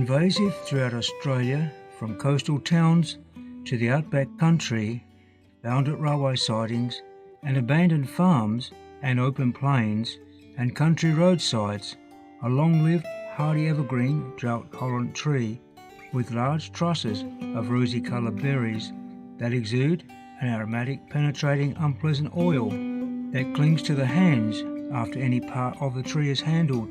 Invasive throughout Australia, from coastal towns to the outback country, found at railway sidings and abandoned farms and open plains and country roadsides, a long-lived, hardy evergreen drought-tolerant tree with large trusses of rosy-coloured berries that exude an aromatic, penetrating, unpleasant oil that clings to the hands after any part of the tree is handled.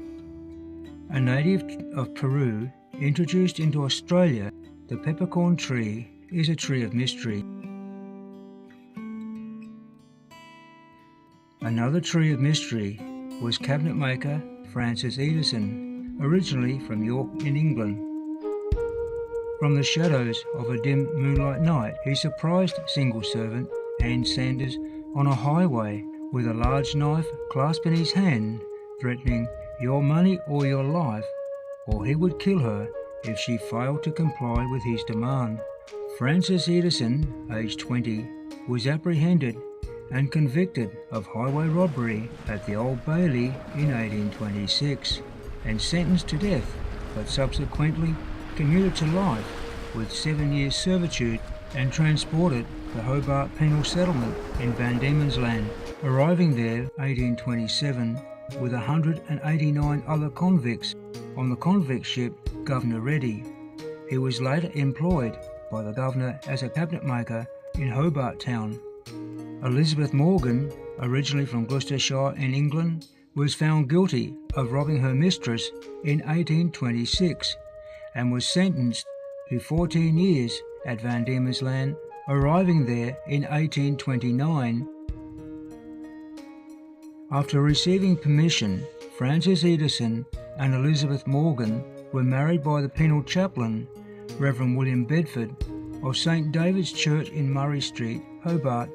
A native of Peru, introduced into Australia, the peppercorn tree is a tree of mystery. Another tree of mystery was cabinet maker Francis Edison, originally from York in England. From the shadows of a dim moonlight night, he surprised single servant Anne Sanders on a highway with a large knife clasped in his hand, threatening your money or your life, or he would kill her if she failed to comply with his demand. Francis Edison, aged 20, was apprehended and convicted of highway robbery at the Old Bailey in 1826 and sentenced to death, but subsequently commuted to life with 7 years servitude and transported to Hobart Penal Settlement in Van Diemen's Land, arriving there 1827 with 189 other convicts on the convict ship Governor Ready. He was later employed by the governor as a cabinet maker in Hobart Town. Elizabeth Morgan, originally from Gloucestershire in England, was found guilty of robbing her mistress in 1826 and was sentenced to 14 years at Van Diemen's Land, arriving there in 1829. After receiving permission, Francis Edison and Elizabeth Morgan were married by the penal chaplain, Reverend William Bedford, of St. David's Church in Murray Street, Hobart.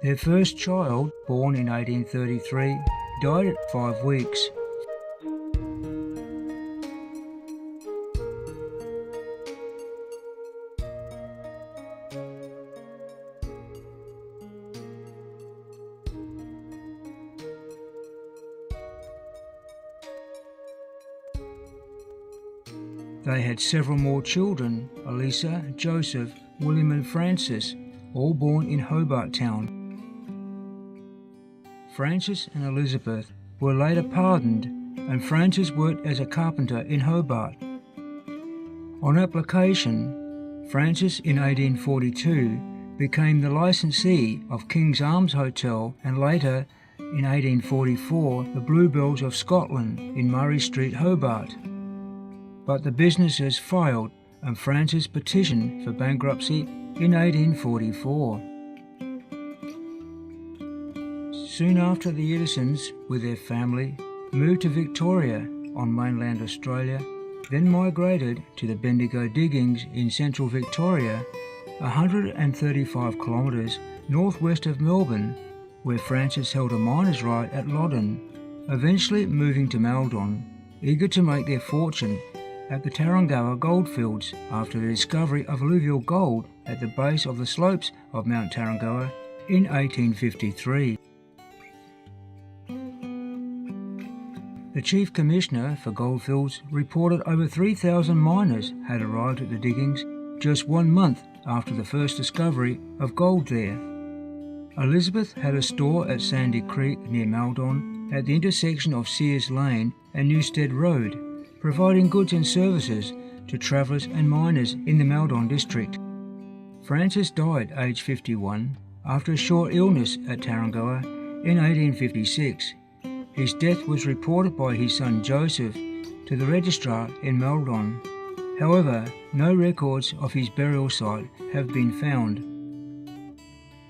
Their first child, born in 1833, died at 5 weeks. They had several more children, Elisa, Joseph, William and Francis, all born in Hobart Town. Francis and Elizabeth were later pardoned, and Francis worked as a carpenter in Hobart. On application, Francis in 1842 became the licensee of King's Arms Hotel and later, in 1844, the Bluebells of Scotland in Murray Street, Hobart. But the businesses failed and Francis petitioned for bankruptcy in 1844. Soon after, the Edisons, with their family, moved to Victoria on mainland Australia, then migrated to the Bendigo diggings in central Victoria, 135 kilometres northwest of Melbourne, where Francis held a miner's right at Loddon, eventually moving to Maldon, eager to make their fortune at the Tarrangower goldfields after the discovery of alluvial gold at the base of the slopes of Mount Tarrangower in 1853. The Chief Commissioner for Goldfields reported over 3,000 miners had arrived at the diggings just 1 month after the first discovery of gold there. Elizabeth had a store at Sandy Creek near Maldon at the intersection of Sears Lane and Newstead Road, providing goods and services to travellers and miners in the Maldon district. Francis died aged 51 after a short illness at Tarrangower in 1856. His death was reported by his son Joseph to the registrar in Maldon. However, no records of his burial site have been found.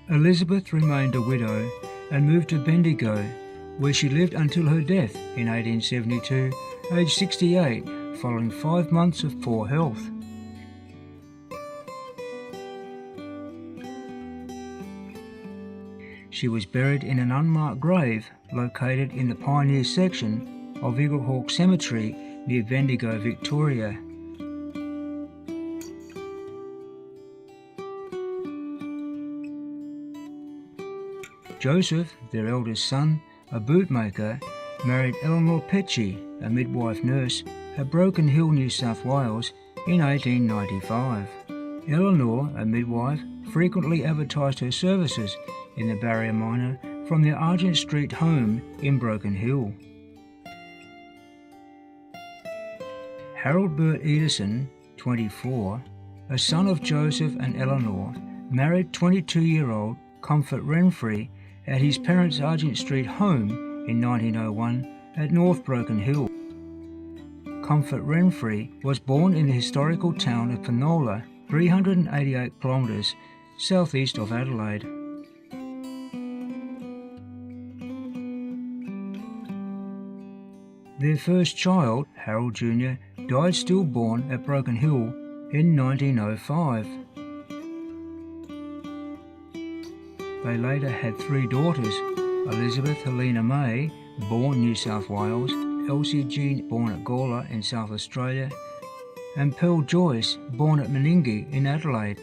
Elizabeth remained a widow and moved to Bendigo, where she lived until her death in 1872, aged 68, following 5 months of poor health. She was buried in an unmarked grave located in the Pioneer section of Eaglehawk Cemetery near Bendigo, Victoria. Joseph, their eldest son, a bootmaker, married Eleanor Petchy, a midwife nurse, at Broken Hill, New South Wales, in 1895. Eleanor, a midwife, frequently advertised her services in the Barrier Miner from their Argent Street home in Broken Hill. Harold Burt Edison, 24, a son of Joseph and Eleanor, married 22-year-old Comfort Renfrey at his parents' Argent Street home in 1901 at North Broken Hill. Comfort Renfrey was born in the historical town of Penola, 388 kilometres southeast of Adelaide. Their first child, Harold Jr., died stillborn at Broken Hill in 1905. They later had 3 daughters, Elizabeth Helena May, born New South Wales, Elsie Jean, born at Gawler in South Australia, and Pearl Joyce, born at Meningie in Adelaide.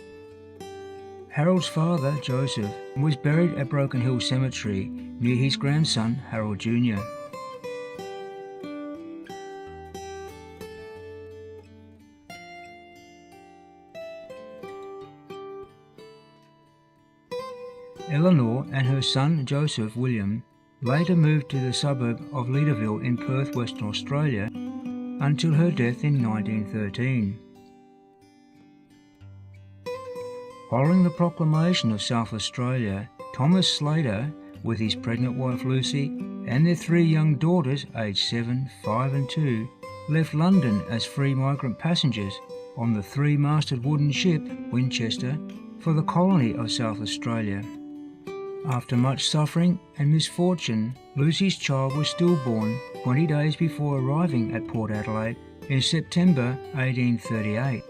Harold's father, Joseph, was buried at Broken Hill Cemetery near his grandson, Harold Jr. Eleanor and her son Joseph William later moved to the suburb of Leederville in Perth, Western Australia, until her death in 1913. Following the proclamation of South Australia, Thomas Slater, with his pregnant wife Lucy and their 3 young daughters aged 7, 5 and 2, left London as free migrant passengers on the 3-masted wooden ship Winchester for the colony of South Australia. After much suffering and misfortune, Lucy's child was stillborn 20 days before arriving at Port Adelaide in September 1838.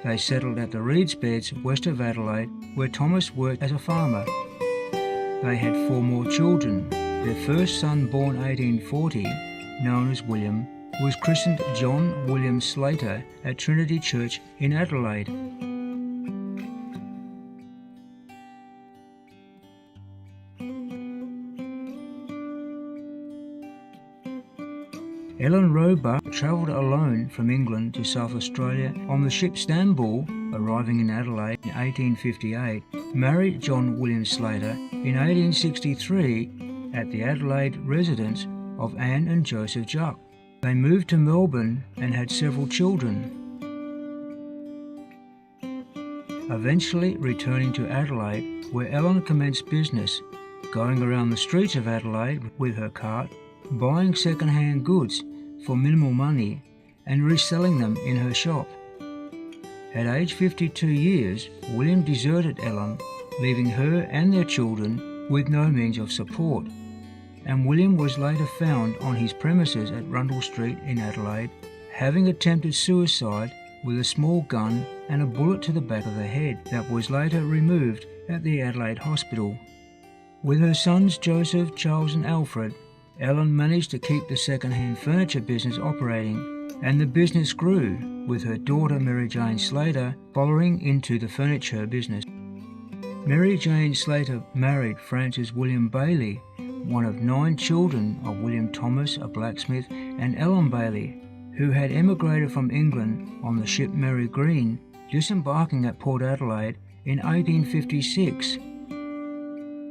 They settled at the Reeds Beds west of Adelaide, where Thomas worked as a farmer. They had 4 more children. Their first son, born 1840, known as William, was christened John William Slater at Trinity Church in Adelaide. Ellen Roebuck travelled alone from England to South Australia on the ship Stamboul, arriving in Adelaide in 1858, married John William Slater in 1863 at the Adelaide residence of Anne and Joseph Juck. They moved to Melbourne and had several children. Eventually returning to Adelaide, where Ellen commenced business, going around the streets of Adelaide with her cart, buying second-hand goods for minimal money and reselling them in her shop. At age 52 years, William deserted Ellen, leaving her and their children with no means of support, and William was later found on his premises at Rundle Street in Adelaide, having attempted suicide with a small gun and a bullet to the back of the head that was later removed at the Adelaide Hospital. With her sons Joseph, Charles and Alfred, Ellen managed to keep the second-hand furniture business operating, and the business grew, with her daughter Mary Jane Slater following into the furniture business. Mary Jane Slater married Francis William Bailey, one of 9 children of William Thomas, a blacksmith, and Ellen Bailey, who had emigrated from England on the ship Mary Green, disembarking at Port Adelaide in 1856.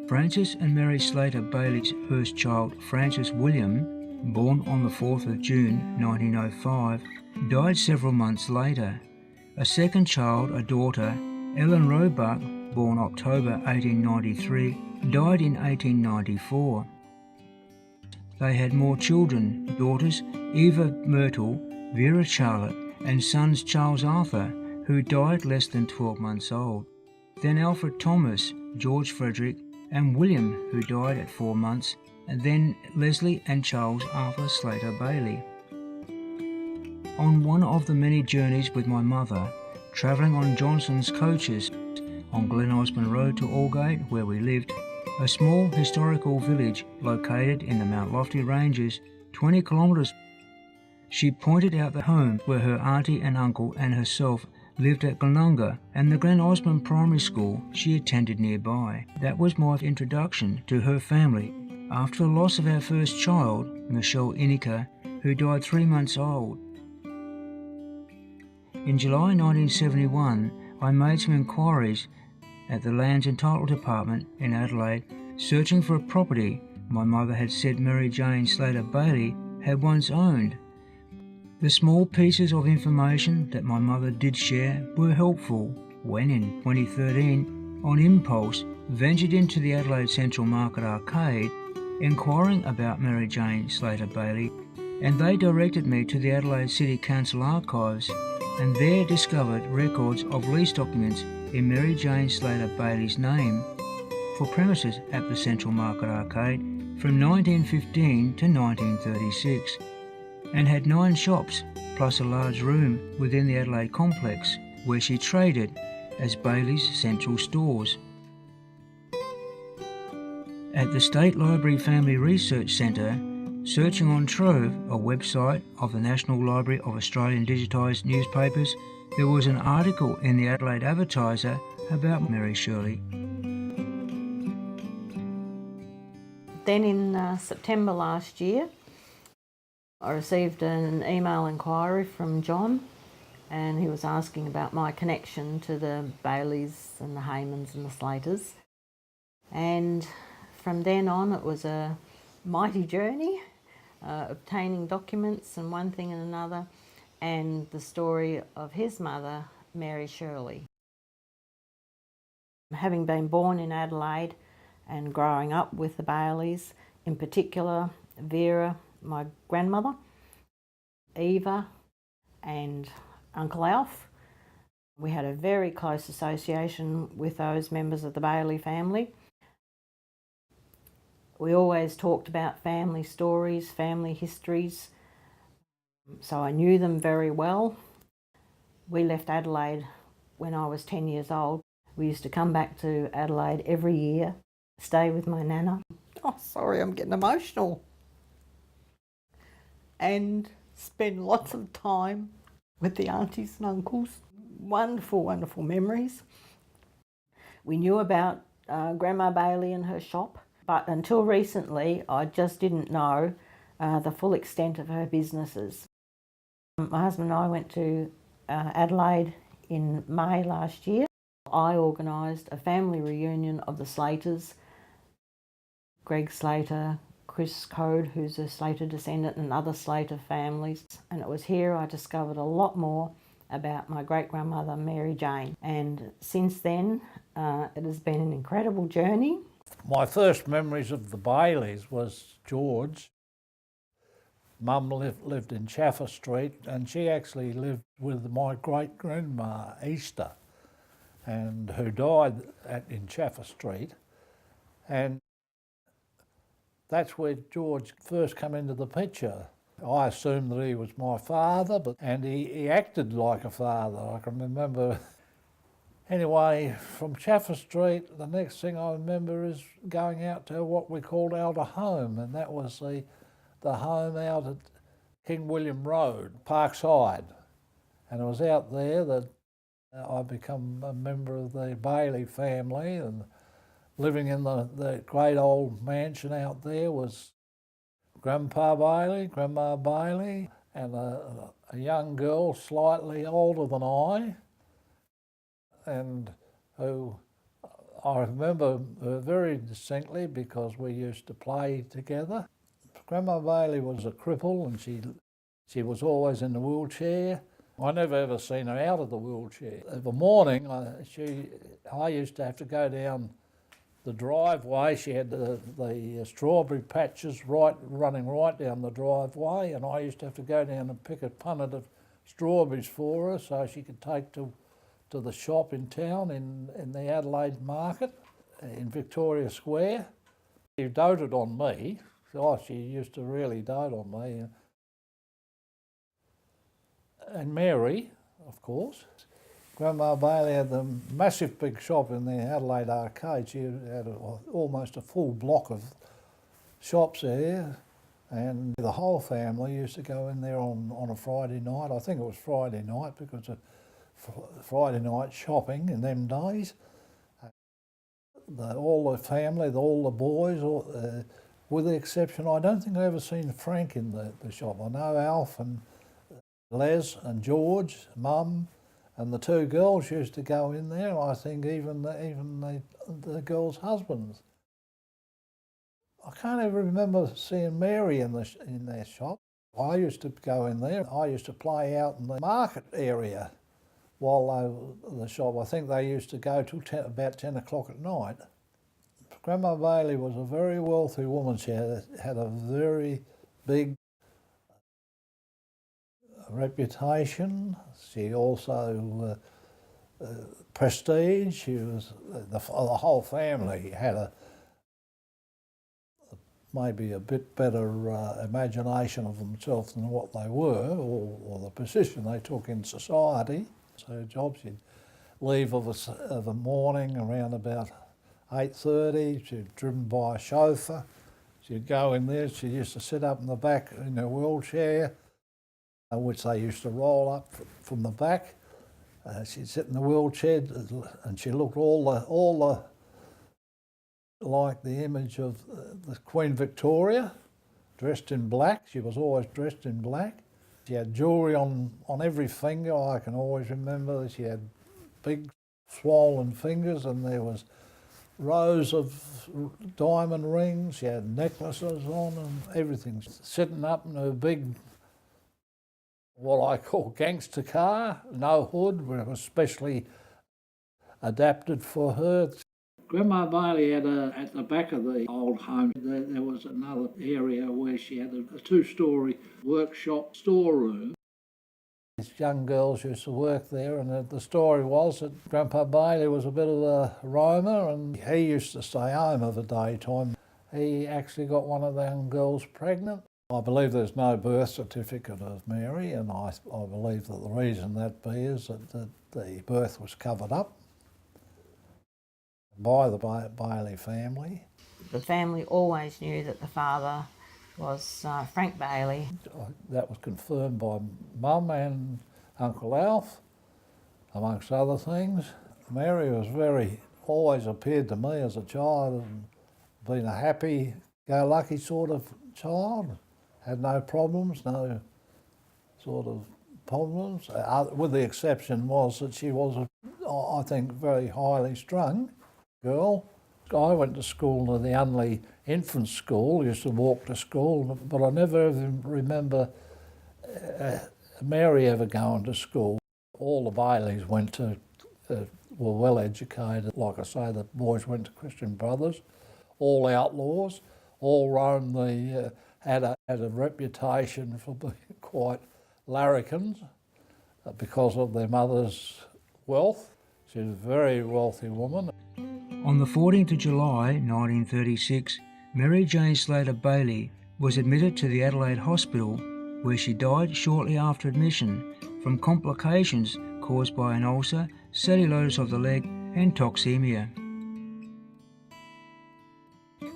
Francis and Mary Slater Bailey's first child, Francis William, born on the 4th of June 1905, died several months later. A second child, a daughter, Ellen Roebuck, born October 1893, died in 1894. They had more children, daughters Eva Myrtle, Vera Charlotte, and sons Charles Arthur, who died less than 12 months old. Then Alfred Thomas, George Frederick, and William, who died at 4 months, and then Leslie and Charles Arthur Slater Bailey. On one of the many journeys with my mother, travelling on Johnson's coaches on Glen Osmond Road to Aldgate, where we lived, a small historical village located in the Mount Lofty Ranges, 20 kilometres, she pointed out the home where her auntie and uncle and herself lived at Glenunga and the Glen Osmond Primary School she attended nearby. That was my introduction to her family. After the loss of our first child, Michelle Inica, who died 3 months old. In July 1971, I made some inquiries at the Lands and Title Department in Adelaide, searching for a property my mother had said Mary Jane Slater Bailey had once owned. The small pieces of information that my mother did share were helpful when in 2013, on impulse, ventured into the Adelaide Central Market Arcade, inquiring about Mary Jane Slater Bailey, and they directed me to the Adelaide City Council archives and there discovered records of lease documents in Mary Jane Slater Bailey's name for premises at the Central Market Arcade from 1915 to 1936, and had 9 shops plus a large room within the Adelaide complex where she traded as Bailey's Central Stores. At the State Library Family Research Centre, searching on Trove, a website of the National Library of Australian digitised newspapers, there was an article in the Adelaide Advertiser about Mary Shirley. Then in September last year, I received an email inquiry from John, and he was asking about my connection to the Baileys and the Haymans and the Slaters. And from then on, it was a mighty journey, obtaining documents and one thing and another, and the story of his mother, Mary Shirley. Having been born in Adelaide and growing up with the Baileys, in particular Vera, my grandmother, Eva and Uncle Alf, we had a very close association with those members of the Bailey family. We always talked about family stories, family histories, so I knew them very well. We left Adelaide when I was 10 years old. We used to come back to Adelaide every year, stay with my nana. Oh, sorry, I'm getting emotional. And spend lots of time with the aunties and uncles. Wonderful, wonderful memories. We knew about Grandma Bailey and her shop, but until recently I just didn't know the full extent of her businesses. My husband and I went to Adelaide in May last year. I organised a family reunion of the Slaters, Greg Slater, Chris Code, who's a Slater descendant, and other Slater families. And it was here I discovered a lot more about my great-grandmother Mary Jane. And since then, it has been an incredible journey. My first memories of the Baileys was George. Mum lived in Chaffer Street, and she actually lived with my great-grandma, Easter, and who died in Chaffer Street. And that's where George first came into the picture. I assumed that he was my father, and he acted like a father. I can remember. Anyway, from Chaffer Street, the next thing I remember is going out to what we called our home, and that was the home out at King William Road, Parkside. And it was out there that I become a member of the Bailey family, and living in the great old mansion out there was Grandpa Bailey, Grandma Bailey, and a young girl slightly older than I, and who I remember her very distinctly because we used to play together. Grandma Bailey was a cripple, and she was always in the wheelchair. I never ever seen her out of the wheelchair. Every morning I used to have to go down the driveway. She had the strawberry patches running right down the driveway, and I used to have to go down and pick a punnet of strawberries for her so she could take to the shop in town in the Adelaide Market in Victoria Square. She doted on me. Oh, she used to really dote on me. And Mary, of course. Grandma Bailey had the massive big shop in the Adelaide Arcade. She had almost a full block of shops there, and the whole family used to go in there on a Friday night. I think it was Friday night because Friday night shopping in them days. All the family, all the boys, with the exception, I don't think I've ever seen Frank in the shop. I know Alf and Les and George, Mum, and the two girls used to go in there. I think even the girls' husbands. I can't ever remember seeing Mary in their shop. I used to go in there. I used to play out in the market area while they were in the shop. I think they used to go till about 10 o'clock at night. Grandma Bailey was a very wealthy woman. She had a very big reputation. She also prestige. She was the whole family had maybe a bit better imagination of themselves than what they were, or the position they took in society. So jobs, she'd leave of a morning around about 8:30. She'd driven by a chauffeur. She'd go in there. She used to sit up in the back in her wheelchair, which they used to roll up from the back. She'd sit in the wheelchair, and she looked all like the image of the Queen Victoria, dressed in black. She was always dressed in black. She had jewellery on every finger. I can always remember she had big swollen fingers, and there was rows of diamond rings. She had necklaces on and everything. Sitting up in her big, what I call gangster car, no hood, but it was specially adapted for her. Grandma Bailey had at the back of the old home, there was another area where she had a two-storey workshop storeroom. These young girls used to work there, and the story was that Grandpa Bailey was a bit of a roamer, and he used to stay home of the daytime. He actually got one of the young girls pregnant. I believe there's no birth certificate of Mary, and I believe that the reason that be is that the birth was covered up by the Bailey family. The family always knew that the father was Frank Bailey. That was confirmed by Mum and Uncle Alf, amongst other things. Mary was always appeared to me as a child and been a happy-go-lucky sort of child. Had no problems, no sort of problems, with the exception was that she was, I think, very highly strung girl. I went to school in the Unley Infant School, used to walk to school, but I never even remember Mary ever going to school. All the Baileys went to, were well educated. Like I say, the boys went to Christian Brothers, all outlaws, all roamed had a reputation for being quite larrikins because of their mother's wealth. She was a very wealthy woman. On the 14th of July 1936, Mary Jane Slater Bailey was admitted to the Adelaide Hospital, where she died shortly after admission from complications caused by an ulcer, cellulitis of the leg and toxemia.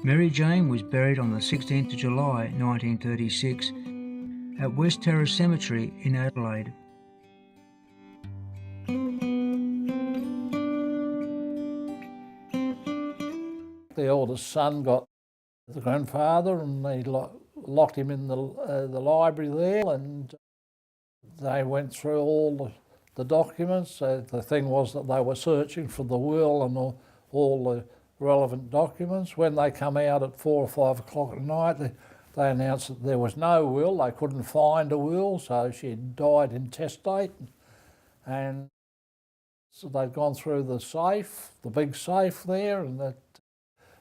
Mary Jane was buried on the 16th of July 1936 at West Terrace Cemetery in Adelaide. The oldest son got the grandfather, and they locked him in the library there, and they went through all the documents. The thing was that they were searching for the will and all the relevant documents. When they come out at 4 or 5 o'clock at night, they announced that there was no will. They couldn't find a will, so she died intestate, and so they'd gone through the safe, the big safe there, and that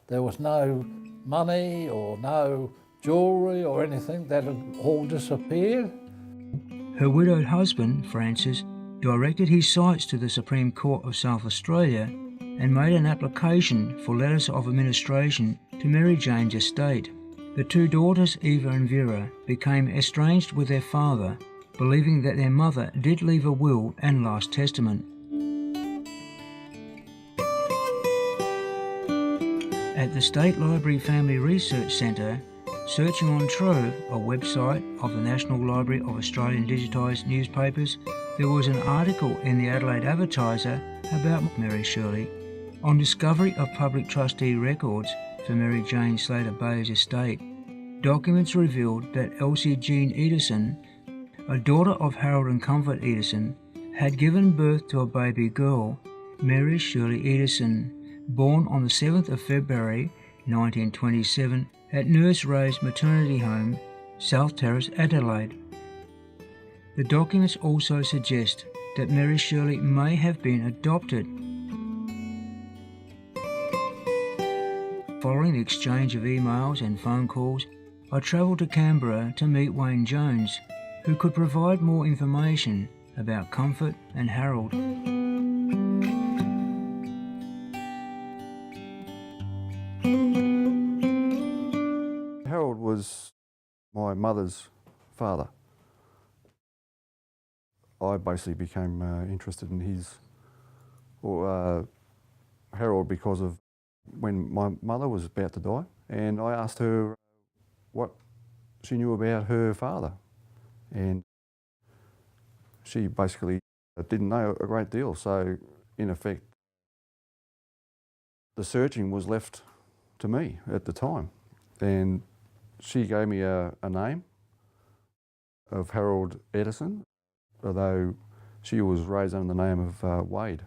there was no money or no jewellery or anything. That had all disappeared. Her widowed husband, Francis, directed his sights to the Supreme Court of South Australia and made an application for letters of administration to Mary Jane's estate. The two daughters, Eva and Vera, became estranged with their father, believing that their mother did leave a will and last testament. At the State Library Family Research Centre, Searching on Trove, a website of the National Library of Australian digitised newspapers, there was an article in the Adelaide Advertiser about Mary Shirley. On discovery of public trustee records for Mary Jane Slater Bailey's estate, documents revealed that Elsie Jean Edison, a daughter of Harold and Comfort Edison, had given birth to a baby girl, Mary Shirley Edison, born on the 7th of February 1927 at Nurse Ray's maternity home, South Terrace, Adelaide. The documents also suggest that Mary Shirley may have been adopted. Following the exchange of emails and phone calls, I travelled to Canberra to meet Wayne Jones, who could provide more information about Comfort and Harold. Harold was my mother's father. I basically became interested in Harold because of when my mother was about to die, and I asked her what she knew about her father, and she basically didn't know a great deal. So in effect, the searching was left to me at the time, and she gave me a name of Harold Edison, although she was raised under the name of Wade.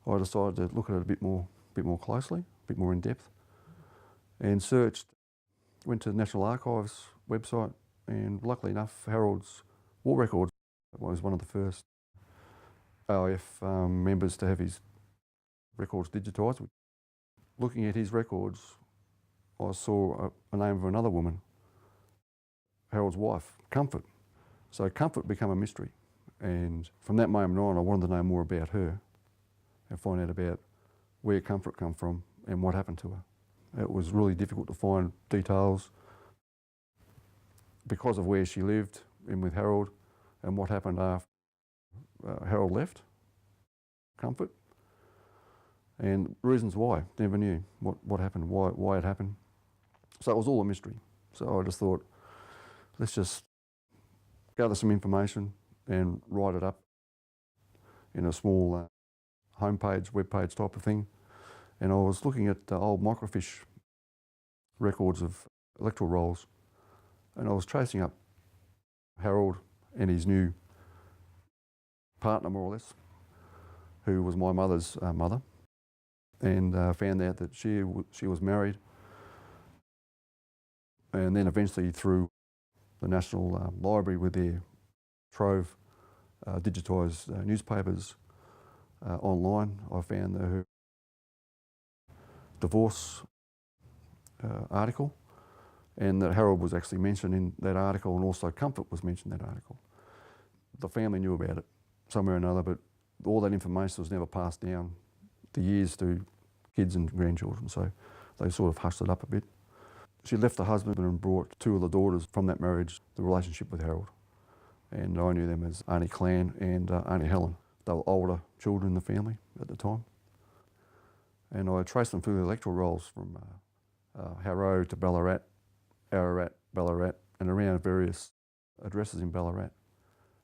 I decided to look at it a bit more closely, a bit more in depth, and went to the National Archives website, and luckily enough, Harold's war records was one of the first OIF members to have his records digitised. Looking at his records, I saw a name of another woman, Harold's wife, Comfort. So Comfort became a mystery, and from that moment on I wanted to know more about her and find out about where Comfort come from and what happened to her. It was really difficult to find details because of where she lived and with Harold and what happened after Harold left Comfort, and reasons why. Never knew what happened, why it happened. So it was all a mystery. So I just thought, let's just gather some information and write it up in a small homepage, webpage type of thing. And I was looking at old microfiche records of electoral rolls, and I was tracing up Harold and his new partner, more or less, who was my mother's mother, and found out that she was married, and then eventually through the National Library with their trove digitised newspapers online, I found her divorce article, and that Harold was actually mentioned in that article, and also Comfort was mentioned in that article. The family knew about it somewhere or another, but all that information was never passed down the years to kids and grandchildren, so they sort of hushed it up a bit. She left her husband and brought two of the daughters from that marriage, the relationship with Harold. And I knew them as Auntie Clan and Auntie Helen. They were older children in the family at the time. And I traced them through the electoral rolls from Harrow to Ballarat, Ararat, Ballarat, and around various addresses in Ballarat.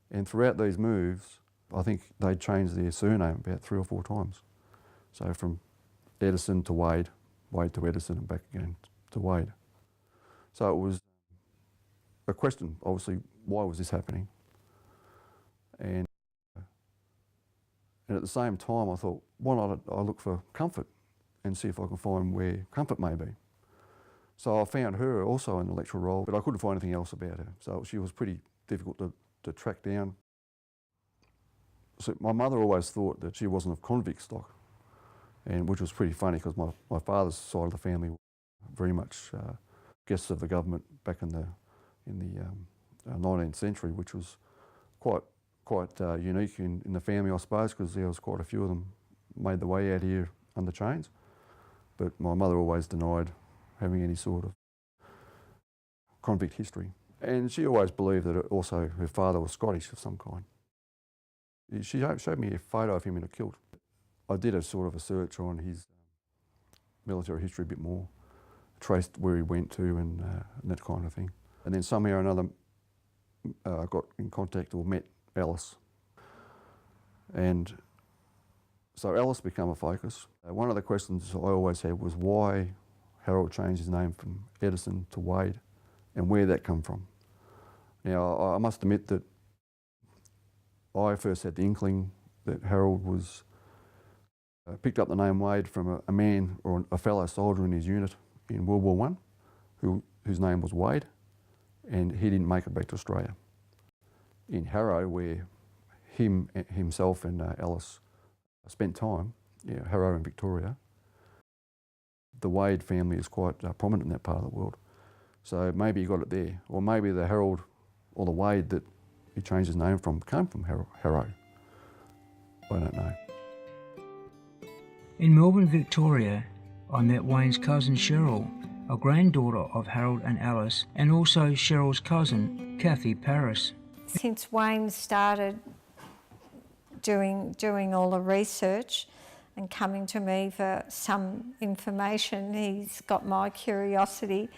And throughout these moves, I think they'd changed their surname about 3 or 4 times. So from Edison to Wade, Wade to Edison, and back again to Wade. So it was a question, obviously, why was this happening? And at the same time, I thought, why not I look for Comfort and see if I can find where Comfort may be. So I found her also in the electoral roll, but I couldn't find anything else about her. So she was pretty difficult to track down. So my mother always thought that she wasn't of convict stock, and which was pretty funny because my father's side of the family were very much guests of the government back in the 19th century, which was quite unique in the family, I suppose, because there was quite a few of them made the way out here under chains. But my mother always denied having any sort of convict history. And she always believed that also her father was Scottish of some kind. She showed me a photo of him in a kilt. I did a sort of a search on his military history a bit more, traced where he went to and that kind of thing. And then somehow or another got in contact or met Alice. And so Alice became a focus. One of the questions I always had was why Harold changed his name from Edison to Wade and where that come from. Now, I must admit that I first had the inkling that Harold was picked up the name Wade from a man or a fellow soldier in his unit in World War I whose name was Wade, and he didn't make it back to Australia. In Harrow, where himself and Alice spent time, Harrow in Victoria, the Wade family is quite prominent in that part of the world. So maybe he got it there, or maybe the Harold or the Wade that he changed his name from came from Harrow. I don't know. In Melbourne, Victoria, I met Wayne's cousin Cheryl, a granddaughter of Harold and Alice, and also Cheryl's cousin, Kathy Paris. Since Wayne started doing all the research and coming to me for some information, he's got my curiosity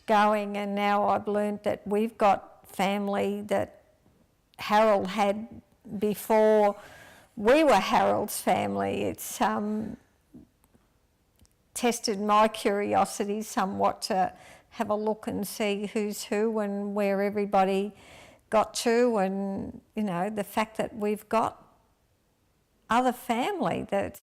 going, and now I've learned that we've got family that Harold had before we were Harold's family. It's tested my curiosity somewhat to have a look and see who's who and where everybody got to, and the fact that we've got other family, that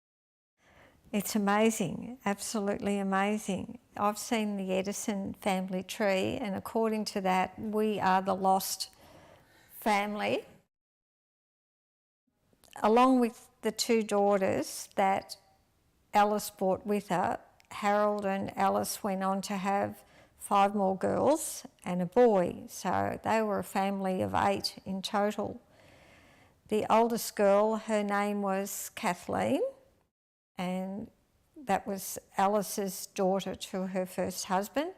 it's amazing, absolutely amazing. I've seen the Edison family tree, and according to that, we are the lost family. Along with the two daughters that Alice brought with her, Harold and Alice went on to have 5 more girls and a boy, so they were a family of 8 in total. The oldest girl, her name was Kathleen, and that was Alice's daughter to her first husband.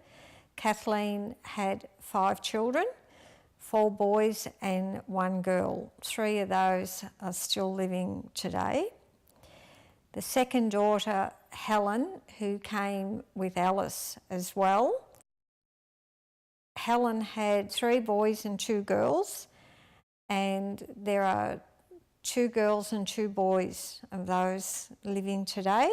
Kathleen had 5 children, 4 boys and 1 girl. 3 of those are still living today. The second daughter, Helen, who came with Alice as well. Helen had 3 boys and 2 girls, and there are 2 girls and 2 boys of those living today.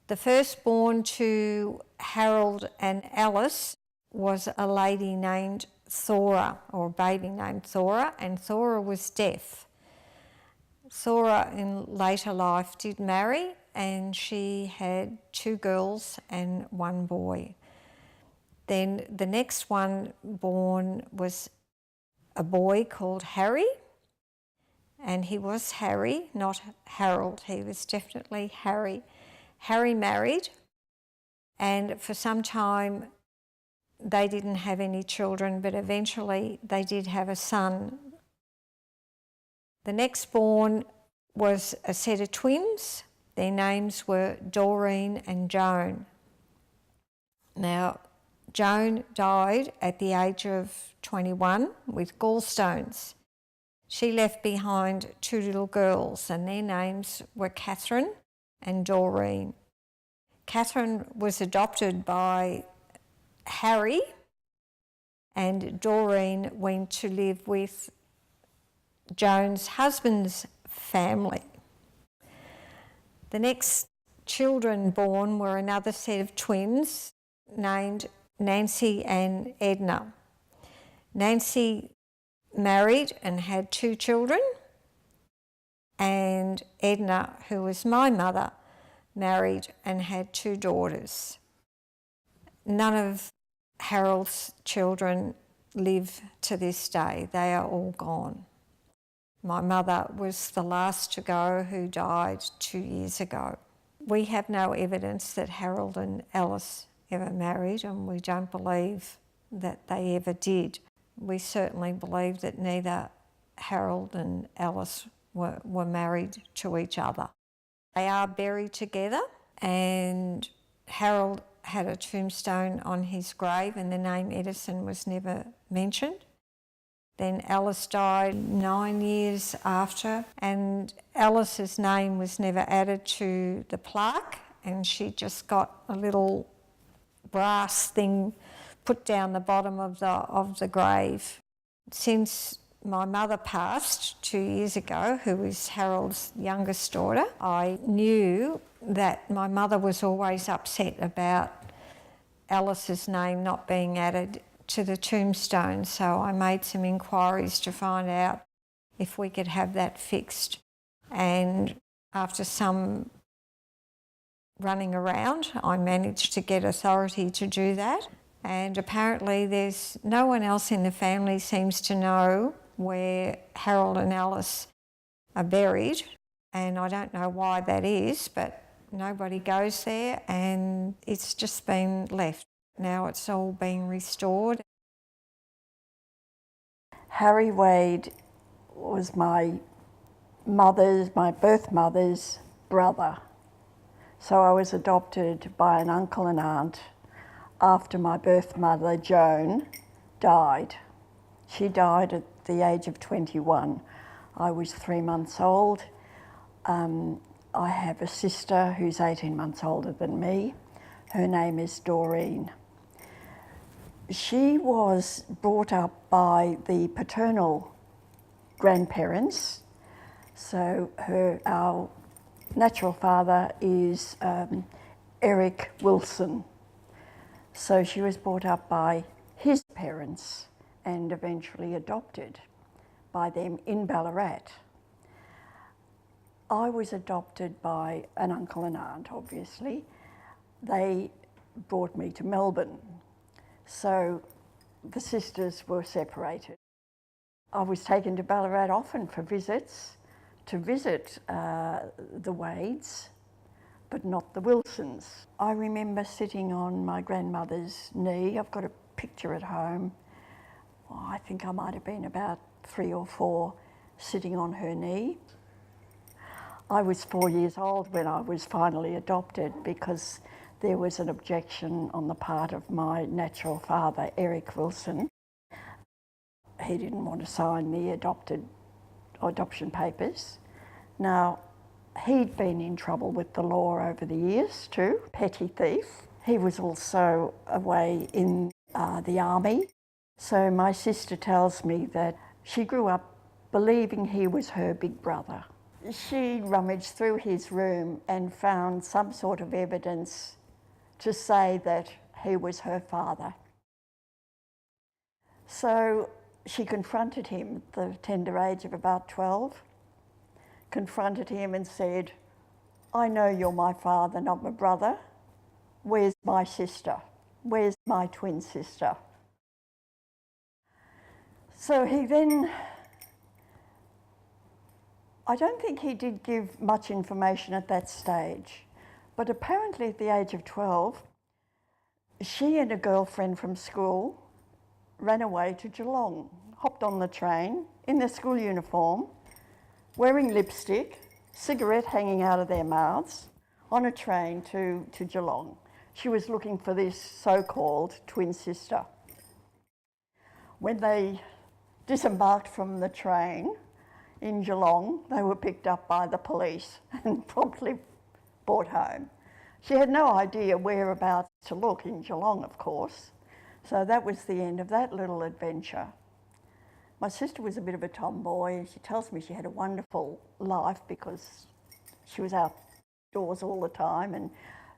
The firstborn to Harold and Alice was a lady named Thora, or a baby named Thora, and Thora was deaf. Thora in later life did marry, and she had 2 girls and 1 boy. Then the next one born was a boy called Harry, and he was Harry, not Harold. He was definitely Harry. Harry married, and for some time they didn't have any children, but eventually they did have a son. The next born was a set of twins. Their names were Doreen and Joan. Now, Joan died at the age of 21 with gallstones. She left behind 2 little girls, and their names were Catherine and Doreen. Catherine was adopted by Harry, and Doreen went to live with Joan's husband's family. The next children born were another set of twins named Nancy and Edna. Nancy married and had 2 children, and Edna, who was my mother, married and had 2 daughters. None of Harold's children live to this day. They are all gone. My mother was the last to go, who died 2 years ago. We have no evidence that Harold and Alice ever married, and we don't believe that they ever did. We certainly believe that neither Harold and Alice were married to each other. They are buried together, and Harold had a tombstone on his grave, and the name Edison was never mentioned. Then Alice died 9 years after, and Alice's name was never added to the plaque, and she just got a little brass thing put down the bottom of the grave. Since my mother passed 2 years ago, who is Harold's youngest daughter, I knew that my mother was always upset about Alice's name not being added to the tombstone, so I made some inquiries to find out if we could have that fixed. And after some running around, I managed to get authority to do that. And apparently there's no one else in the family seems to know where Harold and Alice are buried, and I don't know why that is, but nobody goes there and it's just been left. Now it's all being restored. Harry Wade was my birth mother's brother. So I was adopted by an uncle and aunt after my birth mother, Joan, died. She died at the age of 21. I was 3 months old. I have a sister who's 18 months older than me. Her name is Doreen. She was brought up by the paternal grandparents. So our natural father is Eric Wilson. So she was brought up by his parents and eventually adopted by them in Ballarat. I was adopted by an uncle and aunt, obviously. They brought me to Melbourne. So the sisters were separated. I was taken to Ballarat often for visits, to visit the Wades, but not the Wilsons. I remember sitting on my grandmother's knee. I've got a picture at home. Oh, I think I might have been about 3 or 4, sitting on her knee. I was 4 years old when I was finally adopted because there was an objection on the part of my natural father, Eric Wilson. He didn't want to sign the adoption papers. Now, he'd been in trouble with the law over the years too, petty thief. He was also away in the army. So my sister tells me that she grew up believing he was her big brother. She rummaged through his room and found some sort of evidence to say that he was her father. So she confronted him at the tender age of about 12, confronted him and said, "I know you're my father, not my brother. Where's my sister? Where's my twin sister?" So he then, I don't think he did give much information at that stage, but apparently at the age of 12, she and a girlfriend from school ran away to Geelong, hopped on the train in their school uniform, wearing lipstick, cigarette hanging out of their mouths, on a train to Geelong. She was looking for this so-called twin sister. When they disembarked from the train in Geelong, they were picked up by the police and promptly brought home. She had no idea whereabouts to look in Geelong, of course. So that was the end of that little adventure. My sister was a bit of a tomboy. She tells me she had a wonderful life because she was outdoors all the time and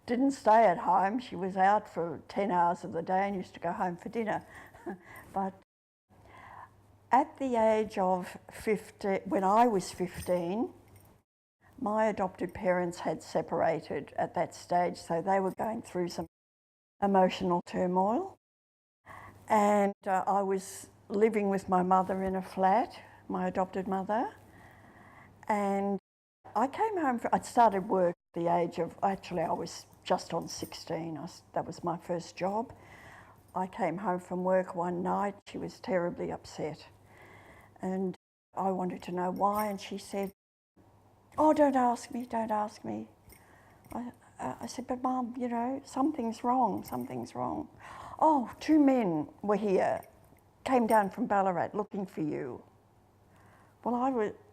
didn't stay at home. She was out for 10 hours of the day and used to go home for dinner. But at the age of 15, when I was 15, my adopted parents had separated at that stage, so they were going through some emotional turmoil. And I was living with my mother in a flat, my adopted mother. And I came home, I'd started work at the age of, actually I was just on 16, that was my first job. I came home from work one night, she was terribly upset. And I wanted to know why, and she said, "Oh, don't ask me, don't ask me." I said, "But Mum, you know, something's wrong, something's wrong." "Oh, 2 men were here, came down from Ballarat looking for you." Well,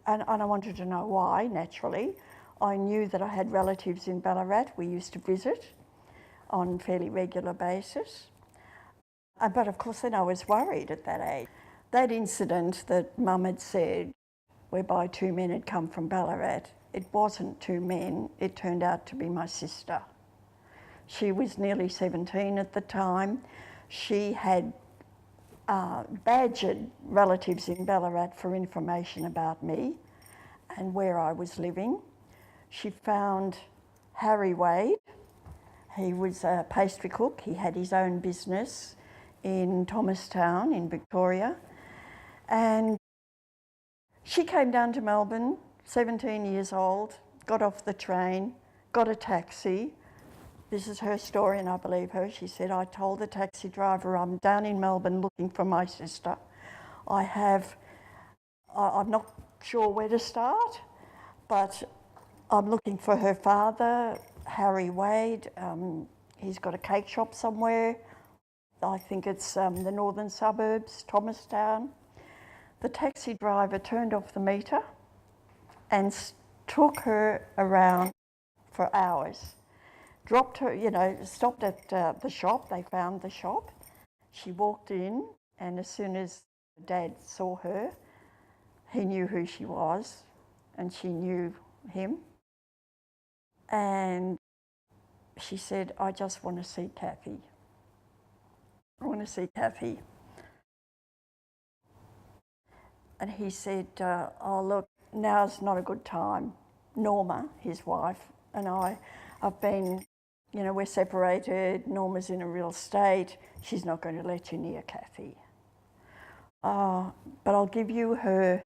and I wanted to know why, naturally. I knew that I had relatives in Ballarat, we used to visit. on a fairly regular basis. But of course then I was worried at that age. That incident that Mum had said, whereby 2 men had come from Ballarat, it wasn't 2 men, it turned out to be my sister. She was nearly 17 at the time. She had badgered relatives in Ballarat for information about me and where I was living. She found Harry Wade. He was a pastry cook. He had his own business in Thomastown in Victoria. And she came down to Melbourne, 17 years old, got off the train, got a taxi. This is her story and I believe her. She said, I told the taxi driver I'm down in Melbourne looking for my sister. I'm not sure where to start, but I'm looking for her father, Harry Wade. He's got a cake shop somewhere. I think it's the northern suburbs, Thomastown. The taxi driver turned off the meter and took her around for hours. Dropped her, stopped at the shop. They found the shop. She walked in, and as soon as Dad saw her, he knew who she was, and she knew him. And she said, I just want to see Kathy. I want to see Kathy. And he said, oh look, now's not a good time. Norma, his wife, and I've been, we're separated. Norma's in a real state. She's not going to let you near Kathy. But I'll give you her,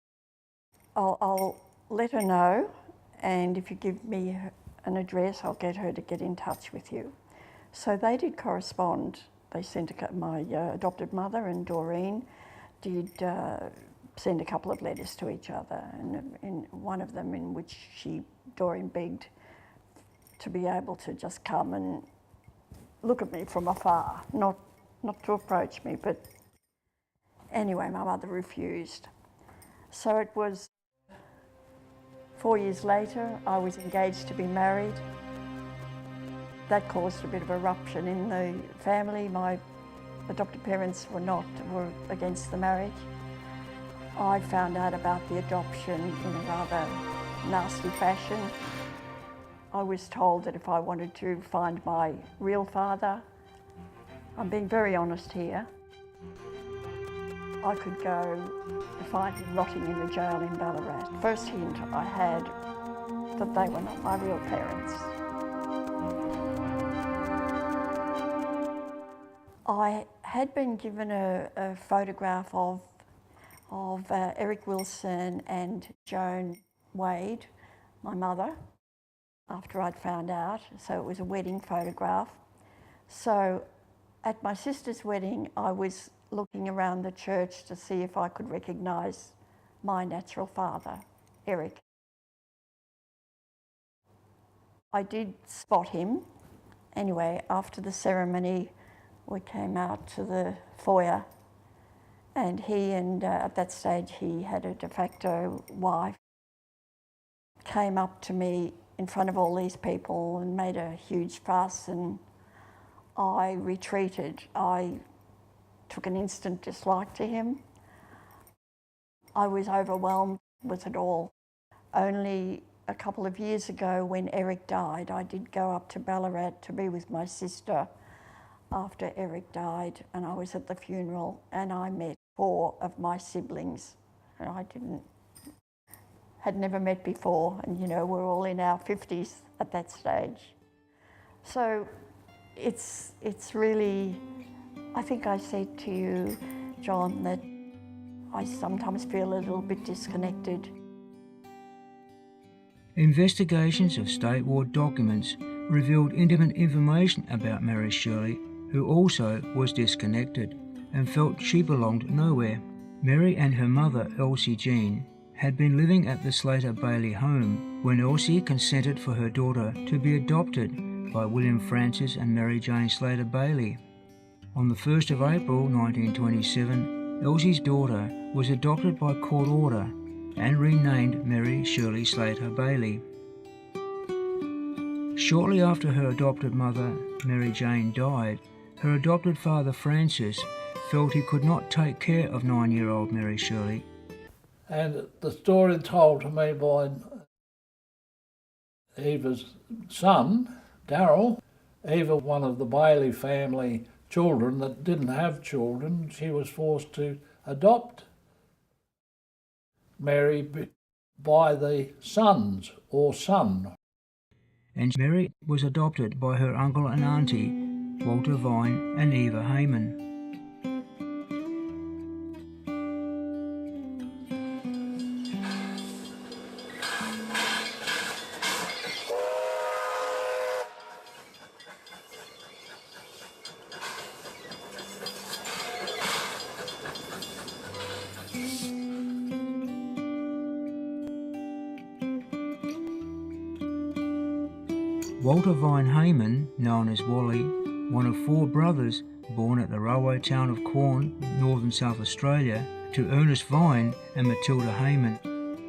I'll let her know, and if you give me an address, I'll get her to get in touch with you. So they did correspond. They sent my adopted mother and Doreen did send a couple of letters to each other, and in one of them in which Doreen begged to be able to just come and look at me from afar, not to approach me, but anyway, my mother refused. So it was 4 years later, I was engaged to be married. That caused a bit of a rupture in the family. My adopted parents were against the marriage. I found out about the adoption in a rather nasty fashion. I was told that if I wanted to find my real father, I'm being very honest here, I could go to find him rotting in the jail in Ballarat. First hint I had that they were not my real parents. I had been given a photograph of Eric Wilson and Joan Wade, my mother, after I'd found out. So it was a wedding photograph. So at my sister's wedding, I was looking around the church to see if I could recognise my natural father, Eric. I did spot him. Anyway, after the ceremony, we came out to the foyer, and at that stage he had a de facto wife, came up to me in front of all these people and made a huge fuss, and I retreated. I took an instant dislike to him. I was overwhelmed with it all. Only a couple of years ago, when Eric died, I did go up to Ballarat to be with my sister after Eric died, and I was at the funeral, and I met 4 of my siblings, and I had never met before, and we're all in our 50s at that stage. So it's really, I think I said to you, John, that I sometimes feel a little bit disconnected. Investigations of state ward documents revealed intimate information about Mary Shirley, who also was disconnected and felt she belonged nowhere. Mary and her mother, Elsie Jean, had been living at the Slater Bailey home when Elsie consented for her daughter to be adopted by William Francis and Mary Jane Slater Bailey. On the 1st of April 1927, Elsie's daughter was adopted by court order and renamed Mary Shirley Slater Bailey. Shortly after her adopted mother, Mary Jane, died, her adopted father, Francis, felt he could not take care of 9-year-old Mary Shirley. And the story told to me by Eva's son, Darryl, Eva, one of the Bailey family children that didn't have children, she was forced to adopt Mary by the sons or son. And Mary was adopted by her uncle and auntie, Walter Vine and Eva Hayman. Walter Vine Hayman, known as Wally, one of 4 brothers born at the railway town of Quorn, northern South Australia, to Ernest Vine and Matilda Hayman.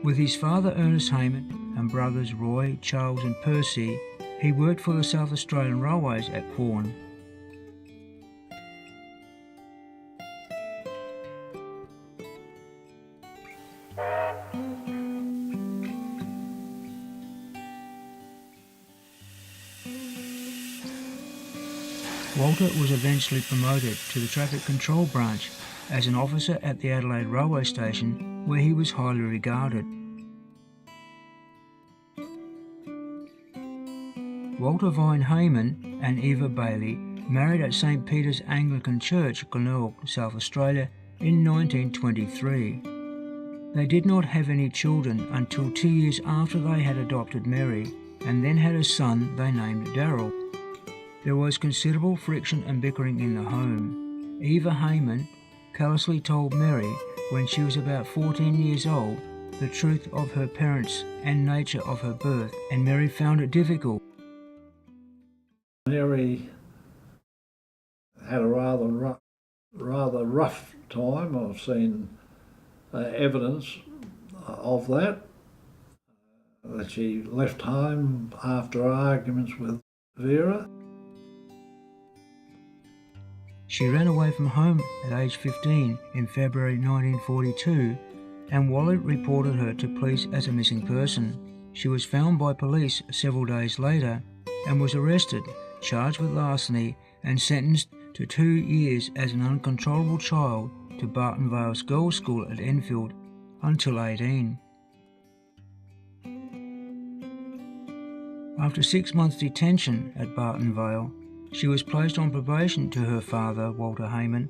With his father Ernest Hayman and brothers Roy, Charles and Percy, he worked for the South Australian Railways at Quorn. Walter was eventually promoted to the Traffic Control Branch as an officer at the Adelaide Railway Station, where he was highly regarded. Walter Vine Hayman and Eva Bailey married at St Peter's Anglican Church, Glenelg, South Australia in 1923. They did not have any children until 2 years after they had adopted Mary, and then had a son they named Darryl. There was considerable friction and bickering in the home. Eva Hayman callously told Mary when she was about 14 years old the truth of her parents and nature of her birth, and Mary found it difficult. Mary had a rather rough time. I've seen evidence of that she left home after arguments with Vera. She ran away from home at age 15 in February 1942, and Wally reported her to police as a missing person. She was found by police several days later and was arrested, charged with larceny and sentenced to 2 years as an uncontrollable child to Barton Vale's girls' school at Enfield until 18. After 6 months' detention at Barton Vale, she was placed on probation to her father, Walter Hayman,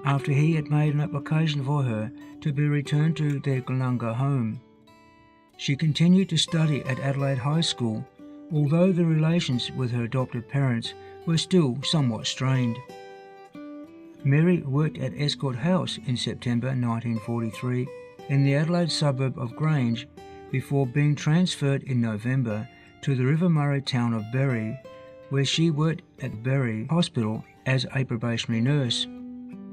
after he had made an application for her to be returned to their Glenunga home. She continued to study at Adelaide High School, although the relations with her adopted parents were still somewhat strained. Mary worked at Escort House in September 1943 in the Adelaide suburb of Grange before being transferred in November to the River Murray town of Berry, where she worked at Berry Hospital as a probationary nurse.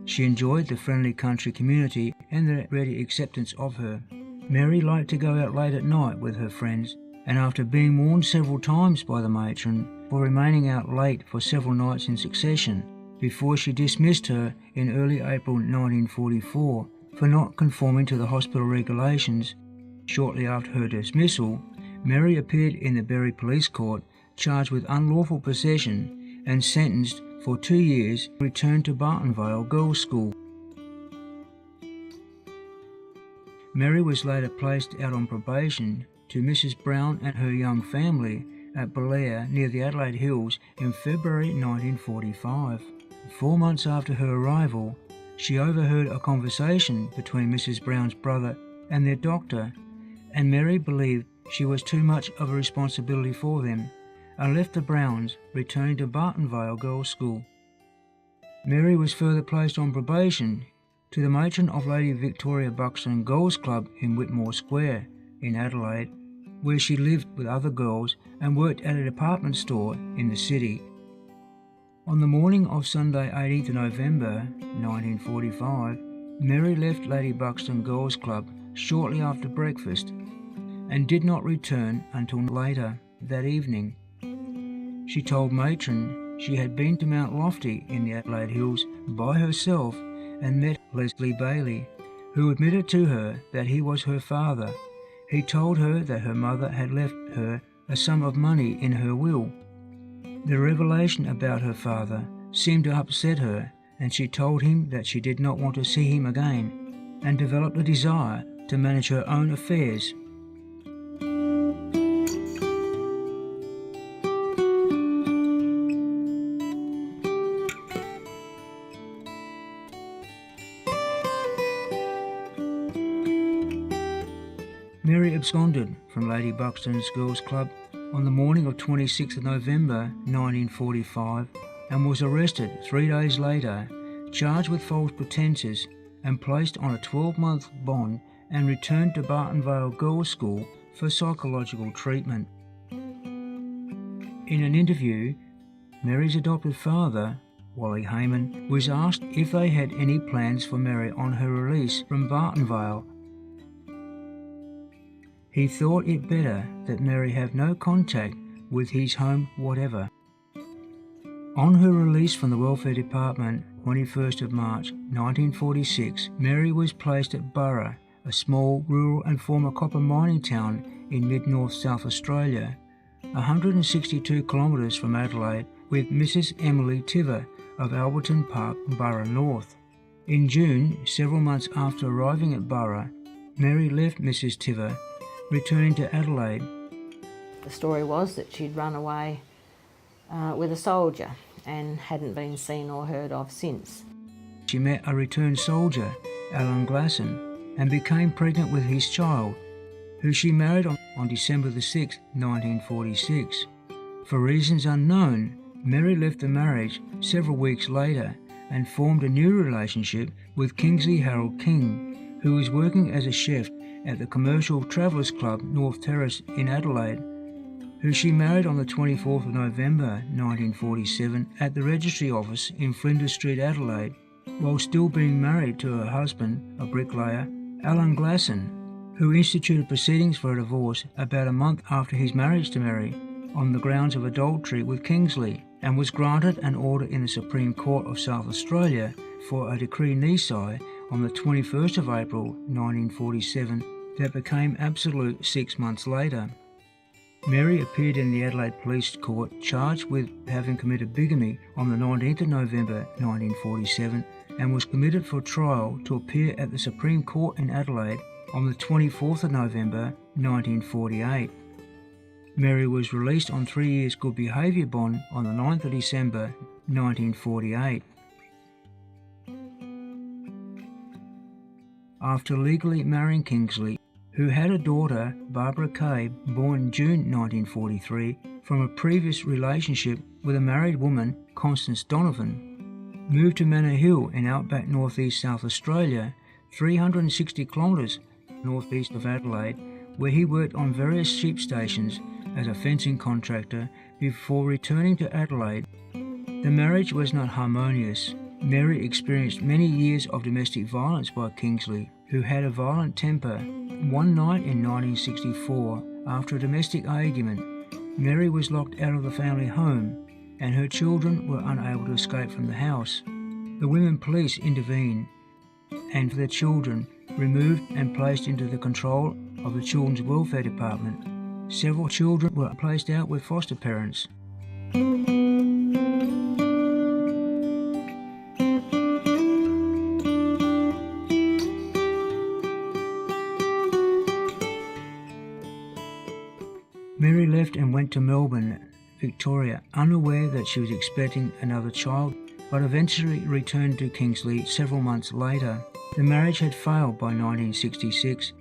She enjoyed the friendly country community and the ready acceptance of her. Mary liked to go out late at night with her friends, and after being warned several times by the matron for remaining out late for several nights in succession, before she dismissed her in early April 1944 for not conforming to the hospital regulations, shortly after her dismissal, Mary appeared in the Berry Police Court charged with unlawful possession and sentenced for 2 years, returned to Barton Vale Girls' School. Mary was later placed out on probation to Mrs. Brown and her young family at Belair near the Adelaide Hills in February 1945. 4 months after her arrival, she overheard a conversation between Mrs. Brown's brother and their doctor, and Mary believed she was too much of a responsibility for them, and left the Browns, returning to Barton Vale Girls' School. Mary was further placed on probation to the matron of Lady Victoria Buxton Girls' Club in Whitmore Square in Adelaide, where she lived with other girls and worked at a department store in the city. On the morning of Sunday 18th November 1945, Mary left Lady Buxton Girls' Club shortly after breakfast and did not return until later that evening. She told Matron she had been to Mount Lofty in the Adelaide Hills by herself and met Leslie Bailey, who admitted to her that he was her father. He told her that her mother had left her a sum of money in her will. The revelation about her father seemed to upset her, and she told him that she did not want to see him again, and developed a desire to manage her own affairs. Mary absconded from Lady Buxton's Girls' Club on the morning of 26th November 1945 and was arrested 3 days later, charged with false pretences and placed on a 12-month bond and returned to Barton Vale Girls' School for psychological treatment. In an interview, Mary's adopted father, Wally Heyman, was asked if they had any plans for Mary on her release from Barton Vale. He thought it better that Mary have no contact with his home whatever. On her release from the Welfare Department, 21st of March 1946, Mary was placed at Burra, a small rural and former copper mining town in mid-north South Australia, 162 kilometres from Adelaide, with Mrs. Emily Tiver of Alberton Park, Burra North. In June, several months after arriving at Burra, Mary left Mrs. Tiver, returning to Adelaide. The story was that she'd run away with a soldier and hadn't been seen or heard of since. She met a returned soldier, Alan Glasson, and became pregnant with his child, who she married on December the 6th, 1946. For reasons unknown, Mary left the marriage several weeks later and formed a new relationship with Kingsley Harold King, who was working as a chef at the Commercial Travellers Club North Terrace in Adelaide, who she married on the 24th of November 1947 at the Registry Office in Flinders Street, Adelaide, while still being married to her husband, a bricklayer, Alan Glasson, who instituted proceedings for a divorce about a month after his marriage to Mary on the grounds of adultery with Kingsley, and was granted an order in the Supreme Court of South Australia for a decree nisi on the 21st of April 1947 that became absolute 6 months later. Mary appeared in the Adelaide Police Court charged with having committed bigamy on the 19th of November 1947 and was committed for trial to appear at the Supreme Court in Adelaide on the 24th of November 1948. Mary was released on 3 years good behaviour bond on the 9th of December 1948. After legally marrying Kingsley, who had a daughter, Barbara Kay, born June 1943, from a previous relationship with a married woman, Constance Donovan, moved to Manor Hill in outback northeast South Australia, 360 kilometres northeast of Adelaide, where he worked on various sheep stations as a fencing contractor before returning to Adelaide. The marriage was not harmonious. Mary experienced many years of domestic violence by Kingsley, who had a violent temper. One night in 1964, after a domestic argument, Mary was locked out of the family home and her children were unable to escape from the house. The women police intervened and for their children removed and placed into the control of the Children's Welfare Department. Several children were placed out with foster parents. Mary left and went to Melbourne, Victoria, unaware that she was expecting another child, but eventually returned to Kingsley several months later. The marriage had failed by 1966.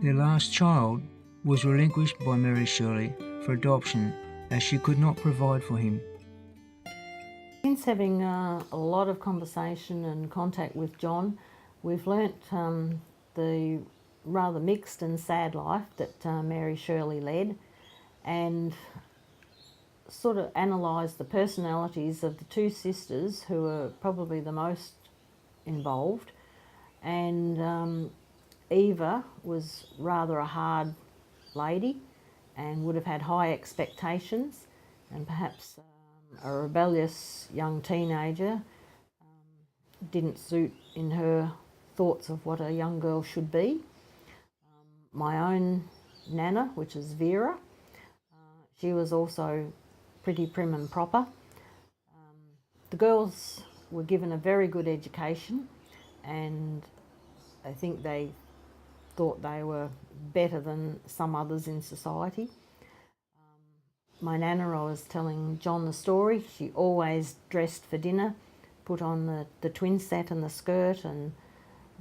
Their last child was relinquished by Mary Shirley for adoption, as she could not provide for him. Since having a lot of conversation and contact with John, we've learnt the rather mixed and sad life that Mary Shirley led, and sort of analysed the personalities of the two sisters who were probably the most involved. And Eva was rather a hard lady and would have had high expectations. and perhaps a rebellious young teenager didn't suit in her thoughts of what a young girl should be. My own nana, which is Vera, she was also pretty prim and proper. The girls were given a very good education, and I think they thought they were better than some others in society. My nana, I was telling John the story, she always dressed for dinner, put on the twin set and the skirt and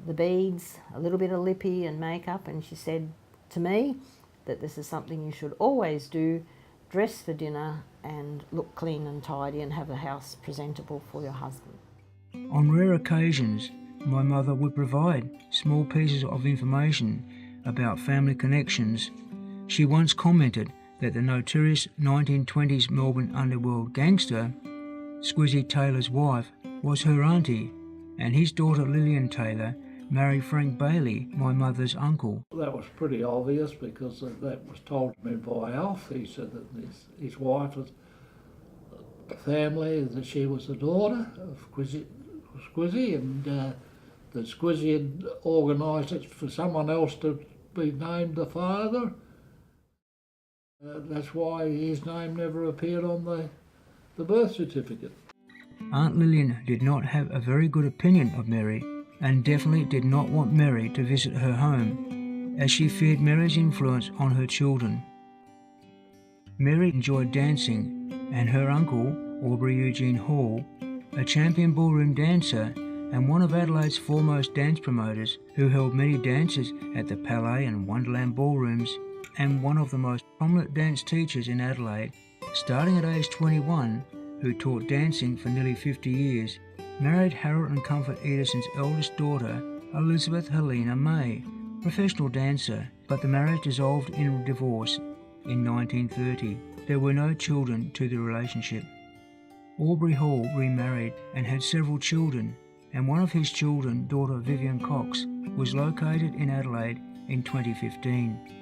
the beads, a little bit of lippy and makeup, and she said to me that this is something you should always do, dress for dinner and look clean and tidy and have the house presentable for your husband. On rare occasions, my mother would provide small pieces of information about family connections. She once commented that the notorious 1920s Melbourne underworld gangster, Squizzy Taylor's wife, was her auntie, and his daughter Lillian Taylor married Frank Bailey, my mother's uncle. That was pretty obvious because that was told to me by Alf. He said that his wife was a family, that she was the daughter of Squizzy, and that Squizzy had organised it for someone else to be named the father. That's why his name never appeared on the birth certificate. Aunt Lillian did not have a very good opinion of Mary, and definitely did not want Mary to visit her home, as she feared Mary's influence on her children. Mary enjoyed dancing, and her uncle, Aubrey Eugene Hall, a champion ballroom dancer and one of Adelaide's foremost dance promoters, who held many dances at the Palais and Wonderland ballrooms, and one of the most prominent dance teachers in Adelaide, starting at age 21, who taught dancing for nearly 50 years, married Harold and Comfort Edison's eldest daughter, Elizabeth Helena May, professional dancer, but the marriage dissolved in divorce in 1930. There were no children to the relationship. Aubrey Hall remarried and had several children, and one of his children, daughter Vivian Cox, was located in Adelaide in 2015.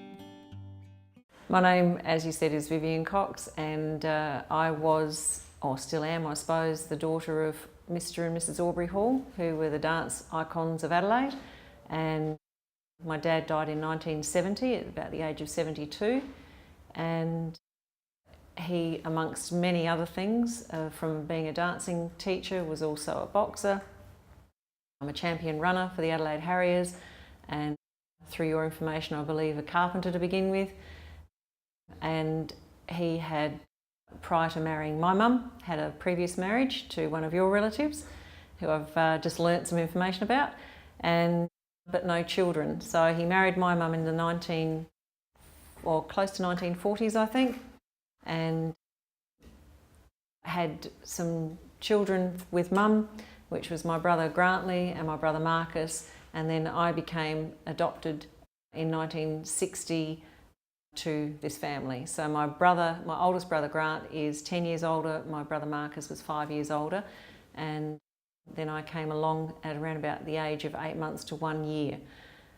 My name, as you said, is Vivian Cox, and I was, or still am, I suppose, the daughter of Mr. and Mrs. Aubrey Hall, who were the dance icons of Adelaide. And my dad died in 1970 at about the age of 72, and he, amongst many other things, from being a dancing teacher, was also a boxer. I'm a champion runner for the Adelaide Harriers, and through your information, I believe a carpenter to begin with. And he had, prior to marrying my mum, had a previous marriage to one of your relatives, who I've just learnt some information about, but no children. So he married my mum in the close to 1940s, I think, and had some children with mum, which was my brother Grantley and my brother Marcus, and then I became adopted in 1960 to this family. So my oldest brother Grant is 10 years older, my brother Marcus was 5 years older, and then I came along at around about the age of 8 months to 1 year.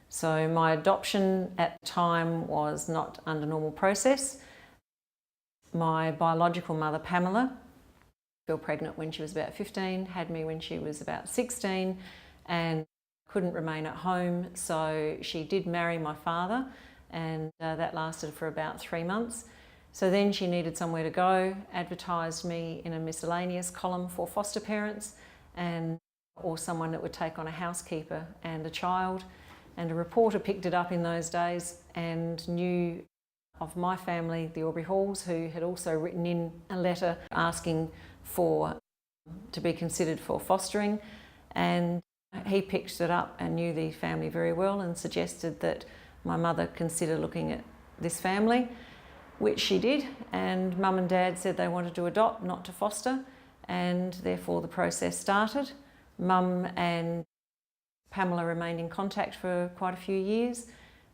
So my adoption at the time was not under normal process. My biological mother, Pamela, fell pregnant when she was about 15, had me when she was about 16, and couldn't remain at home, so she did marry my father, and that lasted for about 3 months. So then she needed somewhere to go, advertised me in a miscellaneous column for foster parents or someone that would take on a housekeeper and a child. And a reporter picked it up in those days and knew of my family, the Aubrey Halls, who had also written in a letter asking to be considered for fostering. And he picked it up and knew the family very well and suggested that my mother consider looking at this family, which she did, and Mum and Dad said they wanted to adopt, not to foster, and therefore the process started. Mum and Pamela remained in contact for quite a few years.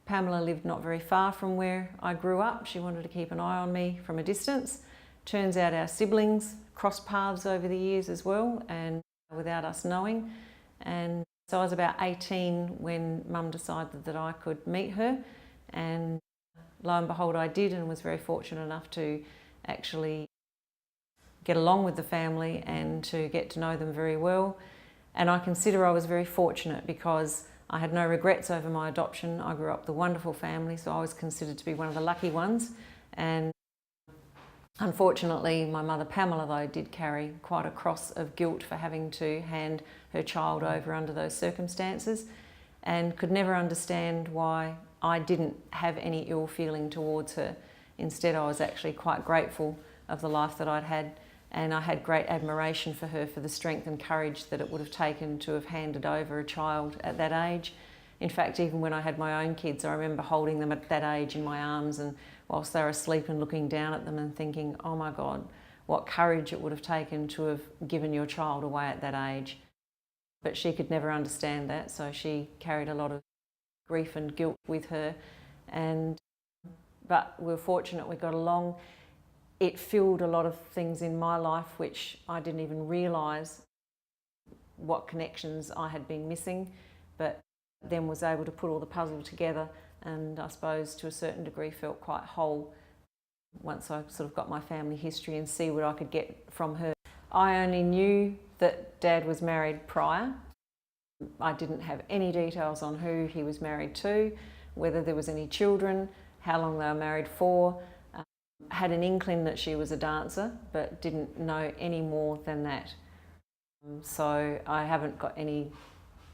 Pamela lived not very far from where I grew up. She wanted to keep an eye on me from a distance. Turns out our siblings crossed paths over the years as well, and without us knowing. And so I was about 18 when Mum decided that I could meet her, and lo and behold I did, and was very fortunate enough to actually get along with the family and to get to know them very well. And I consider I was very fortunate because I had no regrets over my adoption. I grew up with a wonderful family, so I was considered to be one of the lucky ones. And unfortunately, my mother Pamela, though, did carry quite a cross of guilt for having to hand her child over under those circumstances, and could never understand why I didn't have any ill feeling towards her. Instead, I was actually quite grateful of the life that I'd had, and I had great admiration for her for the strength and courage that it would have taken to have handed over a child at that age. In fact, even when I had my own kids, I remember holding them at that age in my arms, and whilst they were asleep and looking down at them and thinking, oh my God, what courage it would have taken to have given your child away at that age. But she could never understand that, so she carried a lot of grief and guilt with her. But we were fortunate we got along. It filled a lot of things in my life which I didn't even realise what connections I had been missing, but then was able to put all the puzzle together, and I suppose to a certain degree felt quite whole once I sort of got my family history and see what I could get from her. I only knew that Dad was married prior. I didn't have any details on who he was married to, whether there was any children, how long they were married for. Had an inkling that she was a dancer, but didn't know any more than that. So I haven't got any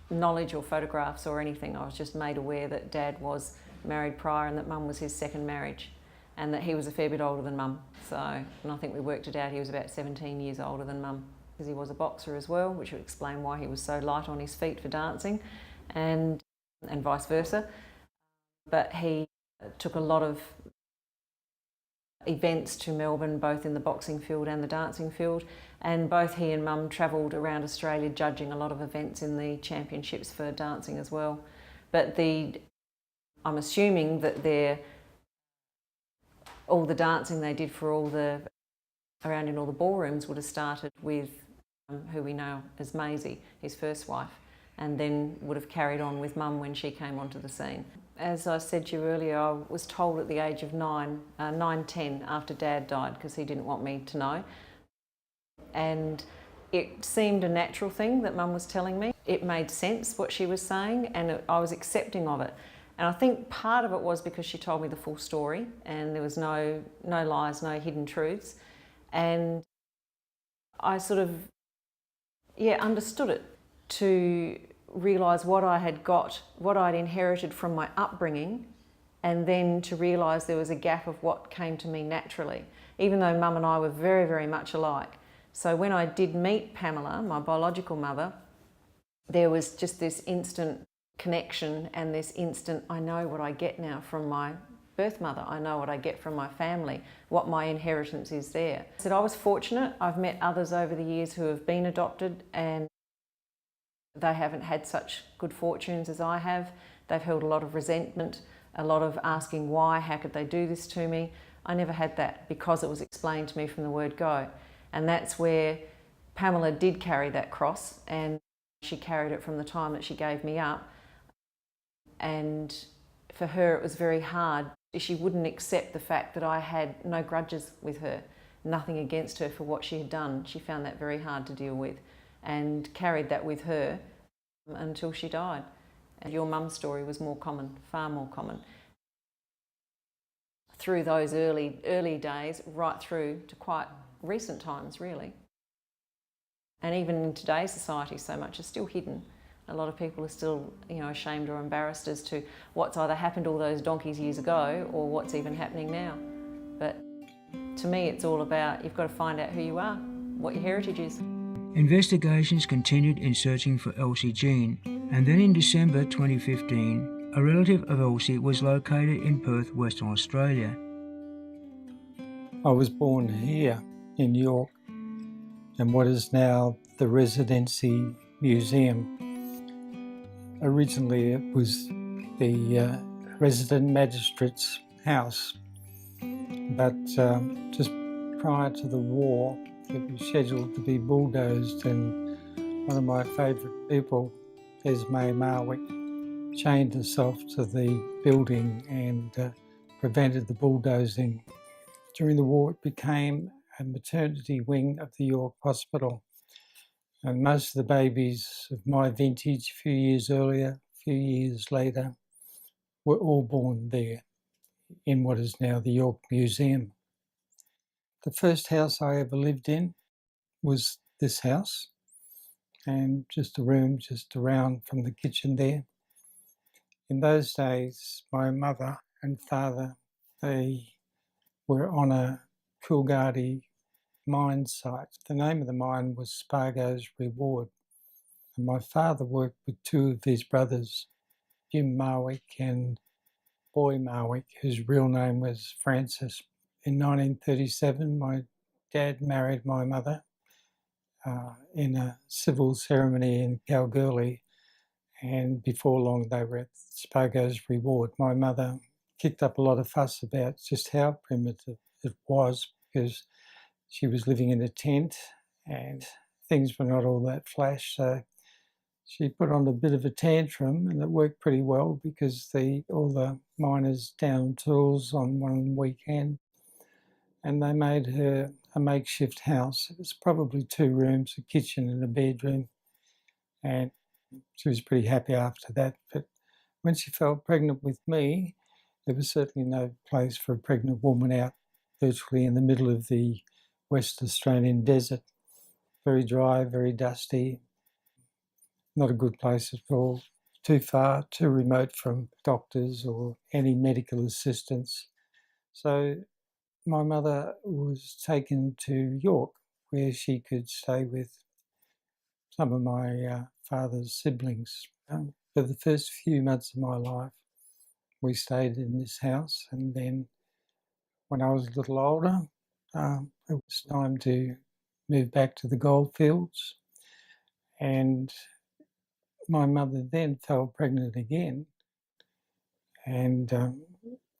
knowledge or photographs or anything. I was just made aware that Dad was married prior and that Mum was his second marriage, and that he was a fair bit older than Mum. And I think we worked it out, he was about 17 years older than Mum, because he was a boxer as well, which would explain why he was so light on his feet for dancing, and vice versa. But he took a lot of events to Melbourne, both in the boxing field and the dancing field, and both he and Mum travelled around Australia judging a lot of events in the championships for dancing as well. But I'm assuming that all the dancing they did for around in all the ballrooms would have started with who we know as Maisie, his first wife, and then would have carried on with Mum when she came onto the scene. As I said to you earlier, I was told at the age of 10, after Dad died, because he didn't want me to know. And it seemed a natural thing that Mum was telling me. It made sense what she was saying, and I was accepting of it. And I think part of it was because she told me the full story, and there was no lies, no hidden truths. And I sort of, understood it, to realise what I had got, what I'd inherited from my upbringing, and then to realise there was a gap of what came to me naturally, even though Mum and I were very, very much alike. So when I did meet Pamela, my biological mother, there was just this instant connection and this instant, I know what I get now from my birth mother, I know what I get from my family, what my inheritance is there. I said I was fortunate. I've met others over the years who have been adopted and they haven't had such good fortunes as I have. They've held a lot of resentment, a lot of asking why, how could they do this to me? I never had that because it was explained to me from the word go. And that's where Pamela did carry that cross, and she carried it from the time that she gave me up. And for her it was very hard. She wouldn't accept the fact that I had no grudges with her, nothing against her for what she had done. She found that very hard to deal with and carried that with her until she died. And your mum's story was more common, far more common. Through those early days, right through to quite recent times, really. And even in today's society, so much is still hidden. A lot of people are still, ashamed or embarrassed as to what's either happened all those donkeys years ago or what's even happening now. But to me, it's all about, you've got to find out who you are, what your heritage is. Investigations continued in searching for Elsie Jean, and then in December 2015, a relative of Elsie was located in Perth, Western Australia. I was born here in York, in what is now the Residency Museum. Originally it was the resident magistrate's house, but just prior to the war it was scheduled to be bulldozed, and one of my favourite people, Esme Marwick, chained herself to the building and prevented the bulldozing. During the war it became a maternity wing of the York Hospital. And most of the babies of my vintage, a few years earlier, a few years later, were all born there in what is now the York Museum. The first house I ever lived in was this house, and just a room just around from the kitchen there. In those days, my mother and father, they were on a Coolgardie mine site. The name of the mine was Spargo's Reward. And my father worked with two of his brothers, Jim Marwick and Boy Marwick, whose real name was Francis. In 1937, my dad married my mother in a civil ceremony in Kalgoorlie, and before long they were at Spargo's Reward. My mother kicked up a lot of fuss about just how primitive it was, because she was living in a tent and things were not all that flash. So she put on a bit of a tantrum, and it worked pretty well because all the miners down tools on one weekend, and they made her a makeshift house. It was probably 2 rooms, a kitchen and a bedroom, and she was pretty happy after that. But when she fell pregnant with me, there was certainly no place for a pregnant woman out virtually in the middle of the West Australian desert. Very dry, very dusty, not a good place at all. Too far, too remote from doctors or any medical assistance. So my mother was taken to York, where she could stay with some of my father's siblings. For the first few months of my life, we stayed in this house, and then when I was a little older, it was time to move back to the goldfields, and my mother then fell pregnant again, and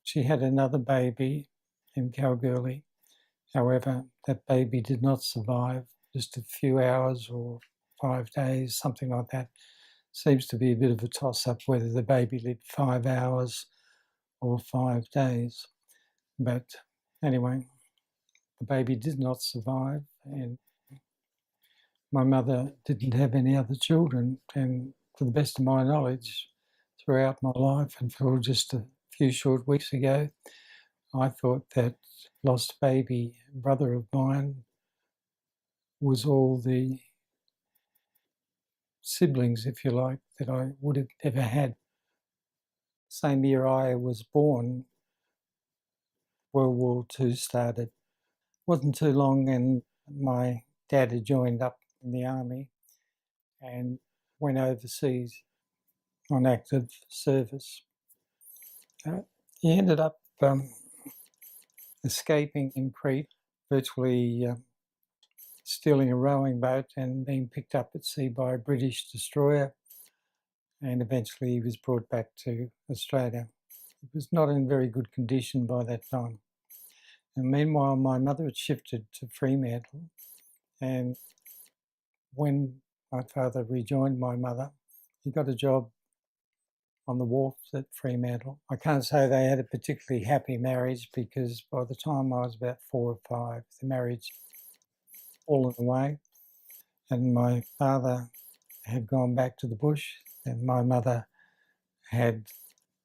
she had another baby in Kalgoorlie. However, that baby did not survive, just a few hours or 5 days, something like that. Seems to be a bit of a toss-up whether the baby lived 5 hours or 5 days. But anyway, the baby did not survive, and my mother didn't have any other children. And to the best of my knowledge, throughout my life until just a few short weeks ago, I thought that lost baby brother of mine was all the siblings, if you like, that I would have ever had. Same year I was born, World War II started. Wasn't too long and my dad had joined up in the army and went overseas on active service. He ended up escaping in Crete, virtually stealing a rowing boat and being picked up at sea by a British destroyer, and eventually he was brought back to Australia. It was not in very good condition by that time. And meanwhile, my mother had shifted to Fremantle, and when my father rejoined my mother, he got a job on the wharf at Fremantle. I can't say they had a particularly happy marriage, because by the time I was about 4 or 5, the marriage fallen away, and my father had gone back to the bush, and my mother had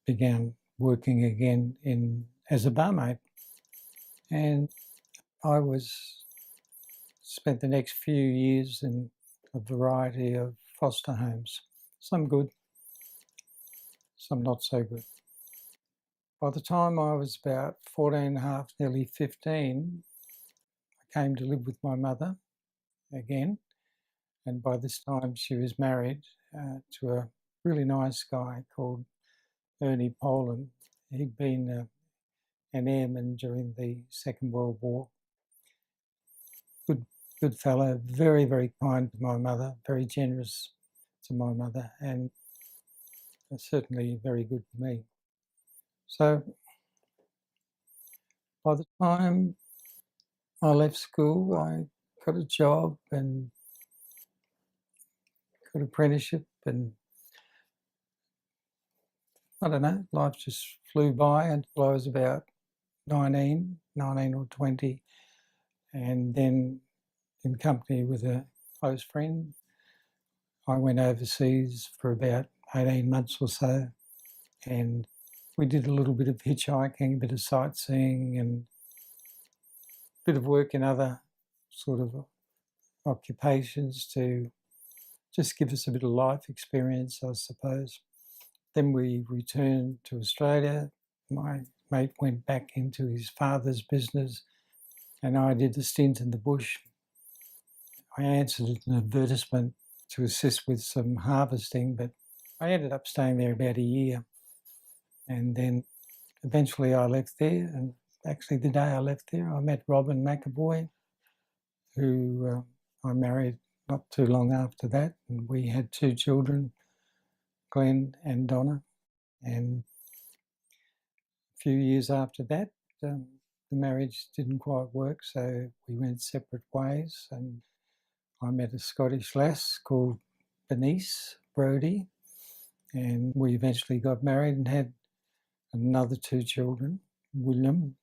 begun working again as a barmaid. And I spent the next few years in a variety of foster homes, some good, some not so good. By the time I was about 14 and a half, nearly 15, I came to live with my mother again. And by this time she was married to a really nice guy called Ernie Poland. He'd been an airman during the Second World War. Good fellow, very, very kind to my mother, very generous to my mother, and certainly very good to me. So by the time I left school, I got a job and got an apprenticeship, and I don't know, life just flew by until I was about 19 or 20. And then, in company with a close friend, I went overseas for about 18 months or so, and we did a little bit of hitchhiking, a bit of sightseeing, and a bit of work in other sort of occupations to just give us a bit of life experience, I suppose. Then we returned to Australia. My mate went back into his father's business, and I did a stint in the bush. I answered an advertisement to assist with some harvesting, but I ended up staying there about a year. And then eventually I left there, and actually the day I left there, I met Robin McAvoy, who I married not too long after that, and we had 2 children, Glenn and Donna. And a few years after that, the marriage didn't quite work, so we went separate ways, and I met a Scottish lass called Bernice Brodie, and we eventually got married and had another 2 children, William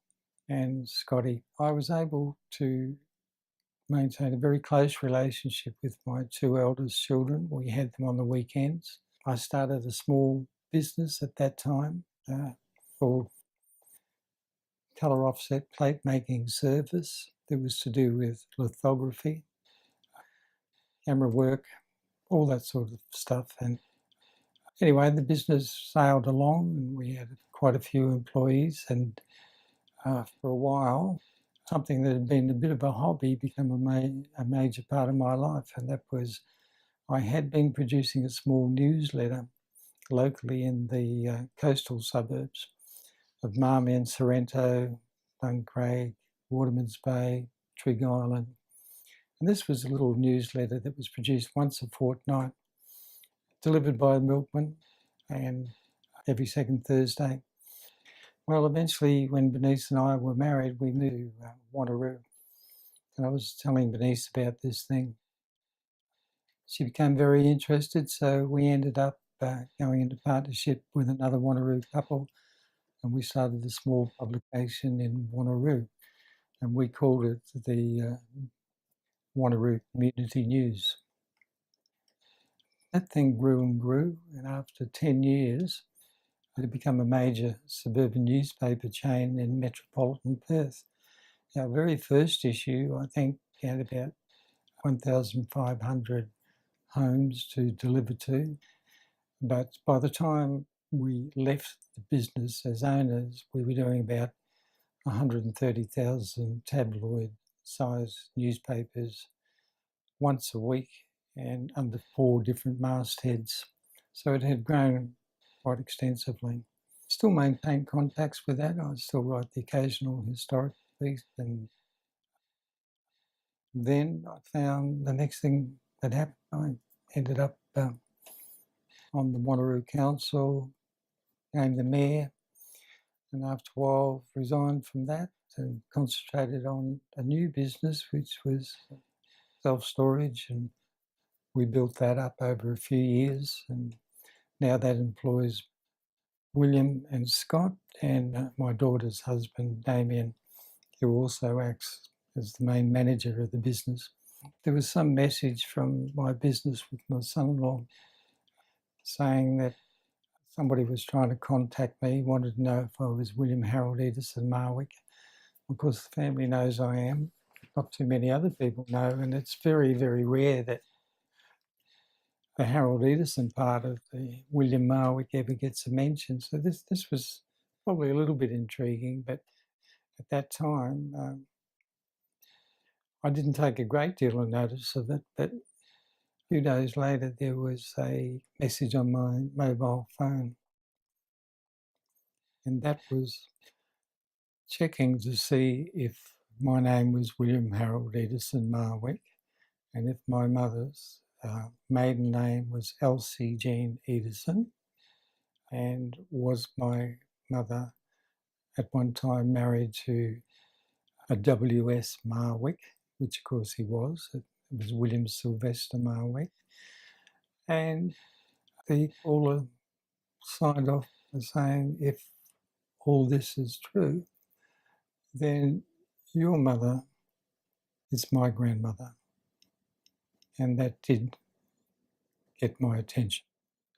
and Scotty. I was able to maintain a very close relationship with my 2 eldest children. We had them on the weekends. I started a small business at that time called Colour Offset Plate Making Service. It was to do with lithography, camera work, all that sort of stuff. And anyway, the business sailed along, and we had quite a few employees, and for a while, something that had been a bit of a hobby became a major part of my life, and that was I had been producing a small newsletter locally in the coastal suburbs of Marmion, Sorrento, Duncraig, Waterman's Bay, Trigg Island. And this was a little newsletter that was produced once a fortnight, delivered by a milkman, and every second Thursday. Well, eventually, when Bernice and I were married, we moved to Wanneroo. And I was telling Bernice about this thing. She became very interested, so we ended up going into partnership with another Wanneroo couple, and we started a small publication in Wanneroo, and we called it the Wanneroo Community News. That thing grew and grew, and after 10 years, it had become a major suburban newspaper chain in metropolitan Perth. Our very first issue, I think, had about 1,500 homes to deliver to. But by the time we left the business as owners, we were doing about 130,000 tabloid-sized newspapers once a week and under 4 different mastheads. So it had grown quite extensively. Still maintain contacts with that. I still write the occasional historic piece, and then I found the next thing that happened. I ended up on the Wanneroo Council, became the mayor, and after a while resigned from that and concentrated on a new business, which was self-storage, and we built that up over a few years, and now that employs William and Scott and my daughter's husband, Damien, who also acts as the main manager of the business. There was some message from my business with my son-in-law saying that somebody was trying to contact me, wanted to know if I was William Harold Edison Marwick. Of course, the family knows I am. Not too many other people know, and it's very, very rare that the Harold Edison part of the William Marwick ever gets a mention. So this was probably a little bit intriguing, but at that time, I didn't take a great deal of notice of it, but a few days later there was a message on my mobile phone, and that was checking to see if my name was William Harold Edison Marwick, and if my mother's maiden name was Elsie Jean Edison, and was my mother at one time married to a W.S. Marwick, which of course he was. It was William Sylvester Marwick. And the caller signed off by saying, if all this is true, then your mother it's my grandmother. And that did get my attention.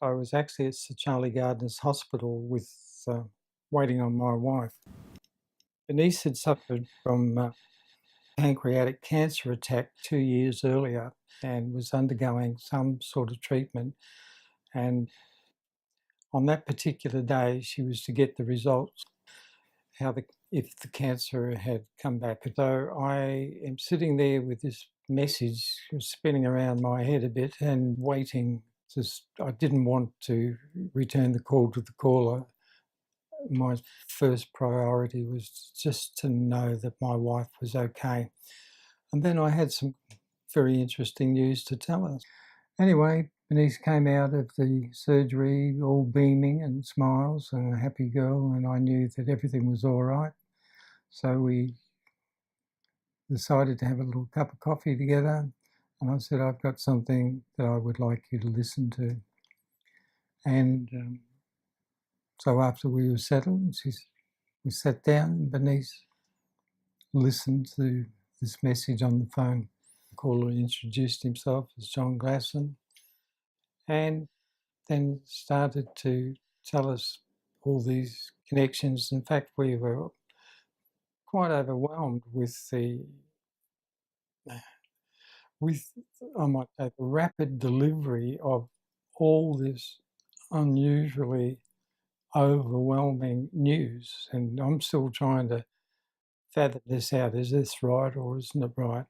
I was actually at Sir Charlie Gardner's hospital with waiting on my wife. Bernice had suffered from pancreatic cancer attack 2 years earlier and was undergoing some sort of treatment. And on that particular day, she was to get the results, if the cancer had come back. So I am sitting there with this message spinning around my head a bit and waiting. I didn't want to return the call to the caller. My first priority was just to know that my wife was okay. And then I had some very interesting news to tell her. Anyway, Bernice came out of the surgery all beaming and smiles and a happy girl, and I knew that everything was all right. So we decided to have a little cup of coffee together, and I said, I've got something that I would like you to listen to. And so after we were settled, we sat down and Bernice listened to this message on the phone. The caller introduced himself as John Glasson and then started to tell us all these connections. In fact, we were quite overwhelmed with the rapid delivery of all this unusually overwhelming news. And I'm still trying to fathom this out. Is this right or isn't it right?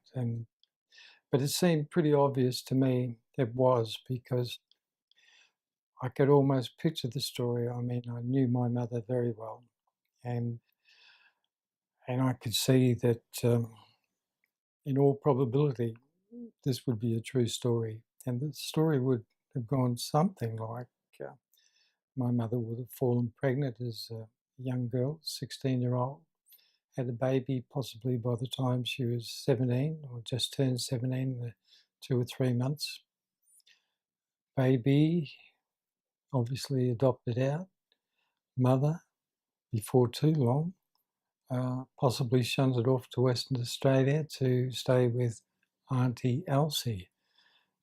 But it seemed pretty obvious to me it was, because I could almost picture the story. I mean, I knew my mother very well, and I could see that in all probability this would be a true story, and the story would have gone something like my mother would have fallen pregnant as a young girl, 16-year-old, had a baby possibly by the time she was 17 or just turned 17, 2 or 3 months. Baby obviously adopted out. Mother, before too long, possibly shunted off to Western Australia to stay with Auntie Elsie.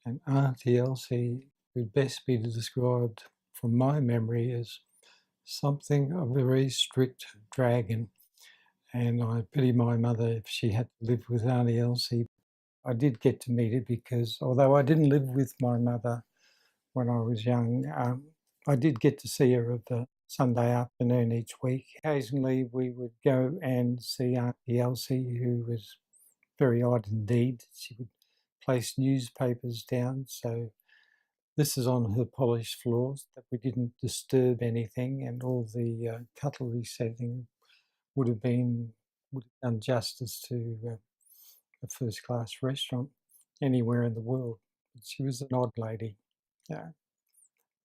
And Auntie Elsie would best be described from my memory as something of a very strict dragon. And I pity my mother if she had to live with Auntie Elsie. I did get to meet her because although I didn't live with my mother when I was young, I did get to see her of a Sunday afternoon each week. Occasionally we would go and see Auntie Elsie, who was very odd indeed. She would place newspapers down, so this is on her polished floors, that we didn't disturb anything, and all the cutlery setting would have done justice to a first-class restaurant anywhere in the world. But she was an odd lady.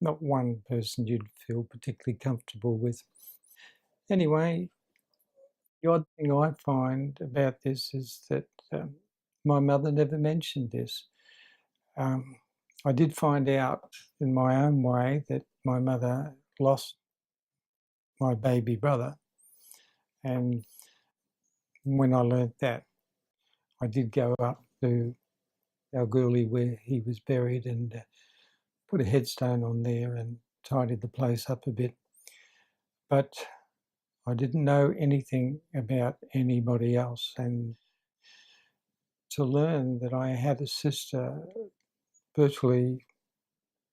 Not one person you'd feel particularly comfortable with. Anyway, the odd thing I find about this is that my mother never mentioned this. I did find out in my own way that my mother lost my baby brother, and when I learnt that, I did go up to Kalgoorlie where he was buried and put a headstone on there and tidied the place up a bit. But I didn't know anything about anybody else, and to learn that I had a sister virtually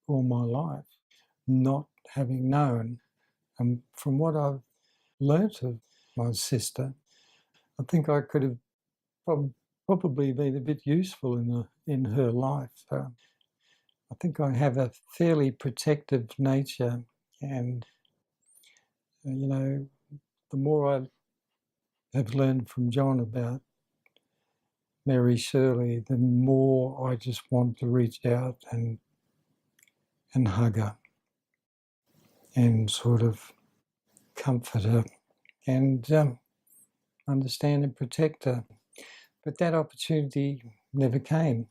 all my life, not having known. And from what I've learnt of my sister, I think I could have probably been a bit useful in her life. I think I have a fairly protective nature, and the more I have learned from John about Mary Shirley, the more I just want to reach out and hug her and sort of comfort her and understand and protect her. But that opportunity never came.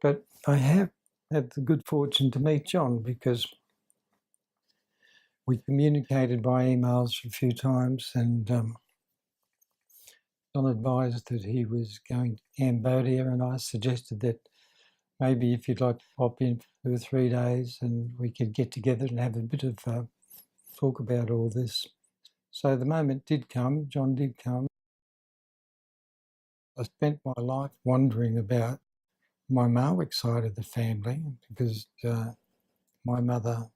But I have had the good fortune to meet John, because we communicated by emails a few times, and John advised that he was going to Cambodia, and I suggested that maybe if you'd like to pop in for 3 days and we could get together and have a bit of talk about all this. So the moment did come, John did come. I spent my life wondering about my Marwick side of the family because my mother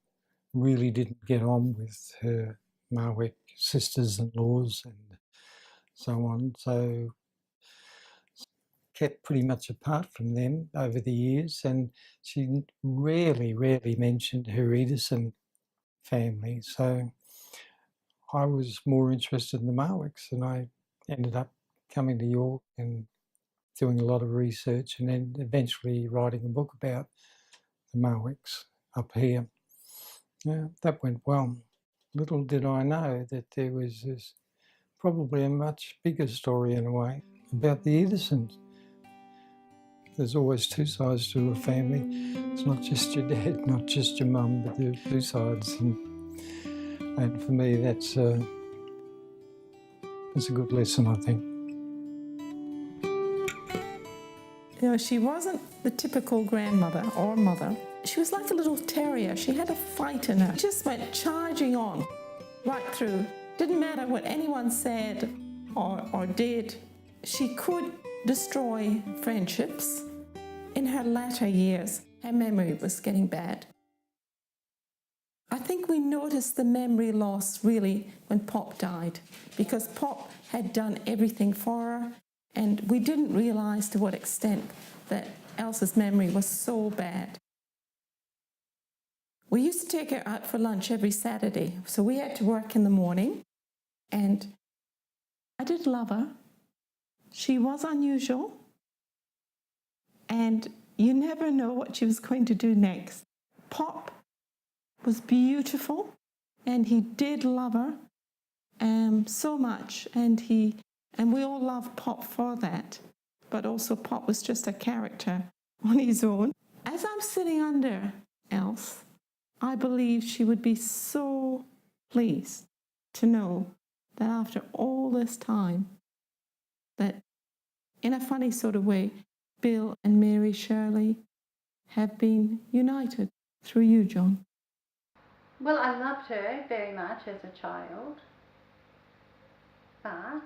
really didn't get on with her Marwick sisters-in-laws and so on. So kept pretty much apart from them over the years, and she rarely mentioned her Edison family. So I was more interested in the Marwicks, and I ended up coming to York and doing a lot of research and then eventually writing a book about the Marwicks up here. Yeah, that went well. Little did I know that there was this probably a much bigger story in a way about the Edisons. There's always two sides to a family. It's not just your dad, not just your mum, but there are two sides. And for me, that's a good lesson, I think. You know, she wasn't the typical grandmother or mother. She was like a little terrier. She had a fight in her. She just went charging on, right through. Didn't matter what anyone said or did. She could destroy friendships. In her latter years, her memory was getting bad. I think we noticed the memory loss really when Pop died, because Pop had done everything for her, and we didn't realise to what extent that Elsa's memory was so bad. We used to take her out for lunch every Saturday, so we had to work in the morning, and I did love her. She was unusual, and you never know what she was going to do next. Pop was beautiful, and he did love her so much, and we all loved Pop for that. But also Pop was just a character on his own. As I'm sitting under Else, I believe she would be so pleased to know that after all this time, that in a funny sort of way, Bill and Mary Shirley have been united through you, John. Well, I loved her very much as a child, but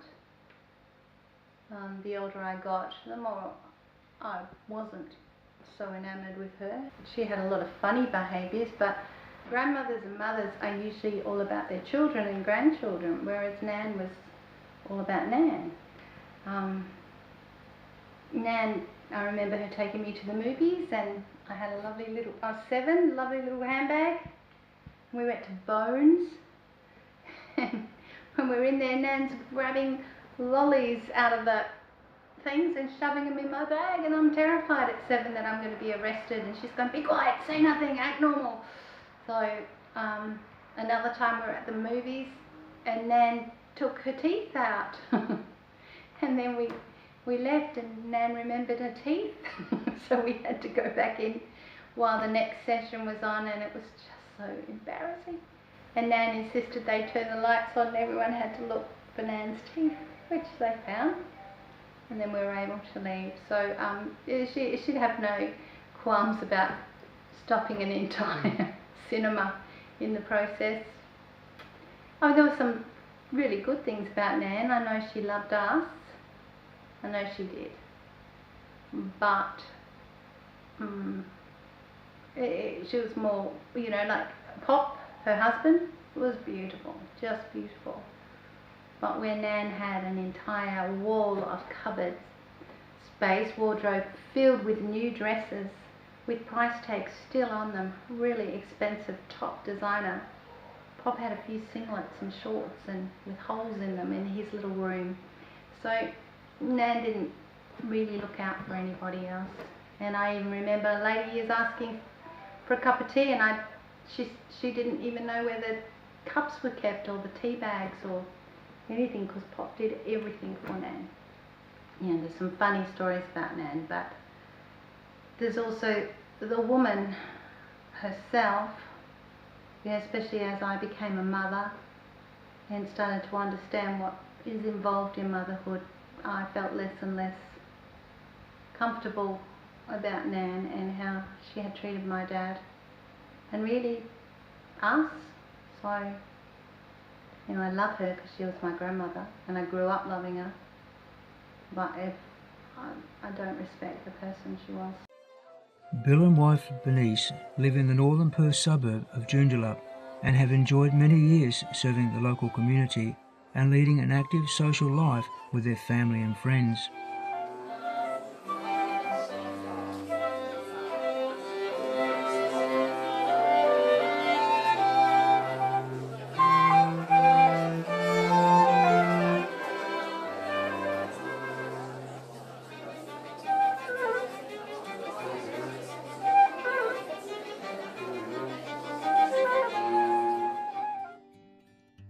the older I got, the more I wasn't so enamoured with her. She had a lot of funny behaviours, but grandmothers and mothers are usually all about their children and grandchildren, whereas Nan was all about Nan. Nan, I remember her taking me to the movies, and I had a lovely little, I was 7, lovely little handbag. We went to Bones, and when we were in there, Nan's grabbing lollies out of the things and shoving them in my bag, and I'm terrified at 7 that I'm going to be arrested, and she's going, be quiet, say nothing, act normal. So another time we were at the movies, and Nan took her teeth out, and then we left, and Nan remembered her teeth, so we had to go back in while the next session was on, and it was just so embarrassing. And Nan insisted they turn the lights on, and everyone had to look for Nan's teeth, which they found, and then we were able to leave. So she'd have no qualms about stopping an entire cinema in the process. Oh, there were some really good things about Nan. I know she loved us. I know she did. But she was more, you know, like Pop, her husband, was beautiful, just beautiful. But where Nan had an entire wall of cupboard space, wardrobe filled with new dresses, with price tags still on them, really expensive top designer. Pop had a few singlets and shorts and with holes in them in his little room. So Nan didn't really look out for anybody else. And I even remember later years asking for a cup of tea, and she didn't even know where the cups were kept or the tea bags or anything, because Pop did everything for Nan. You know, there's some funny stories about Nan, but there's also the woman herself, you know, especially as I became a mother and started to understand what is involved in motherhood. I felt less and less comfortable about Nan and how she had treated my dad and really us. So, I love her because she was my grandmother and I grew up loving her, but if I don't respect the person she was. Bill and wife Bernice live in the northern Perth suburb of Joondalup and have enjoyed many years serving the local community and leading an active social life with their family and friends.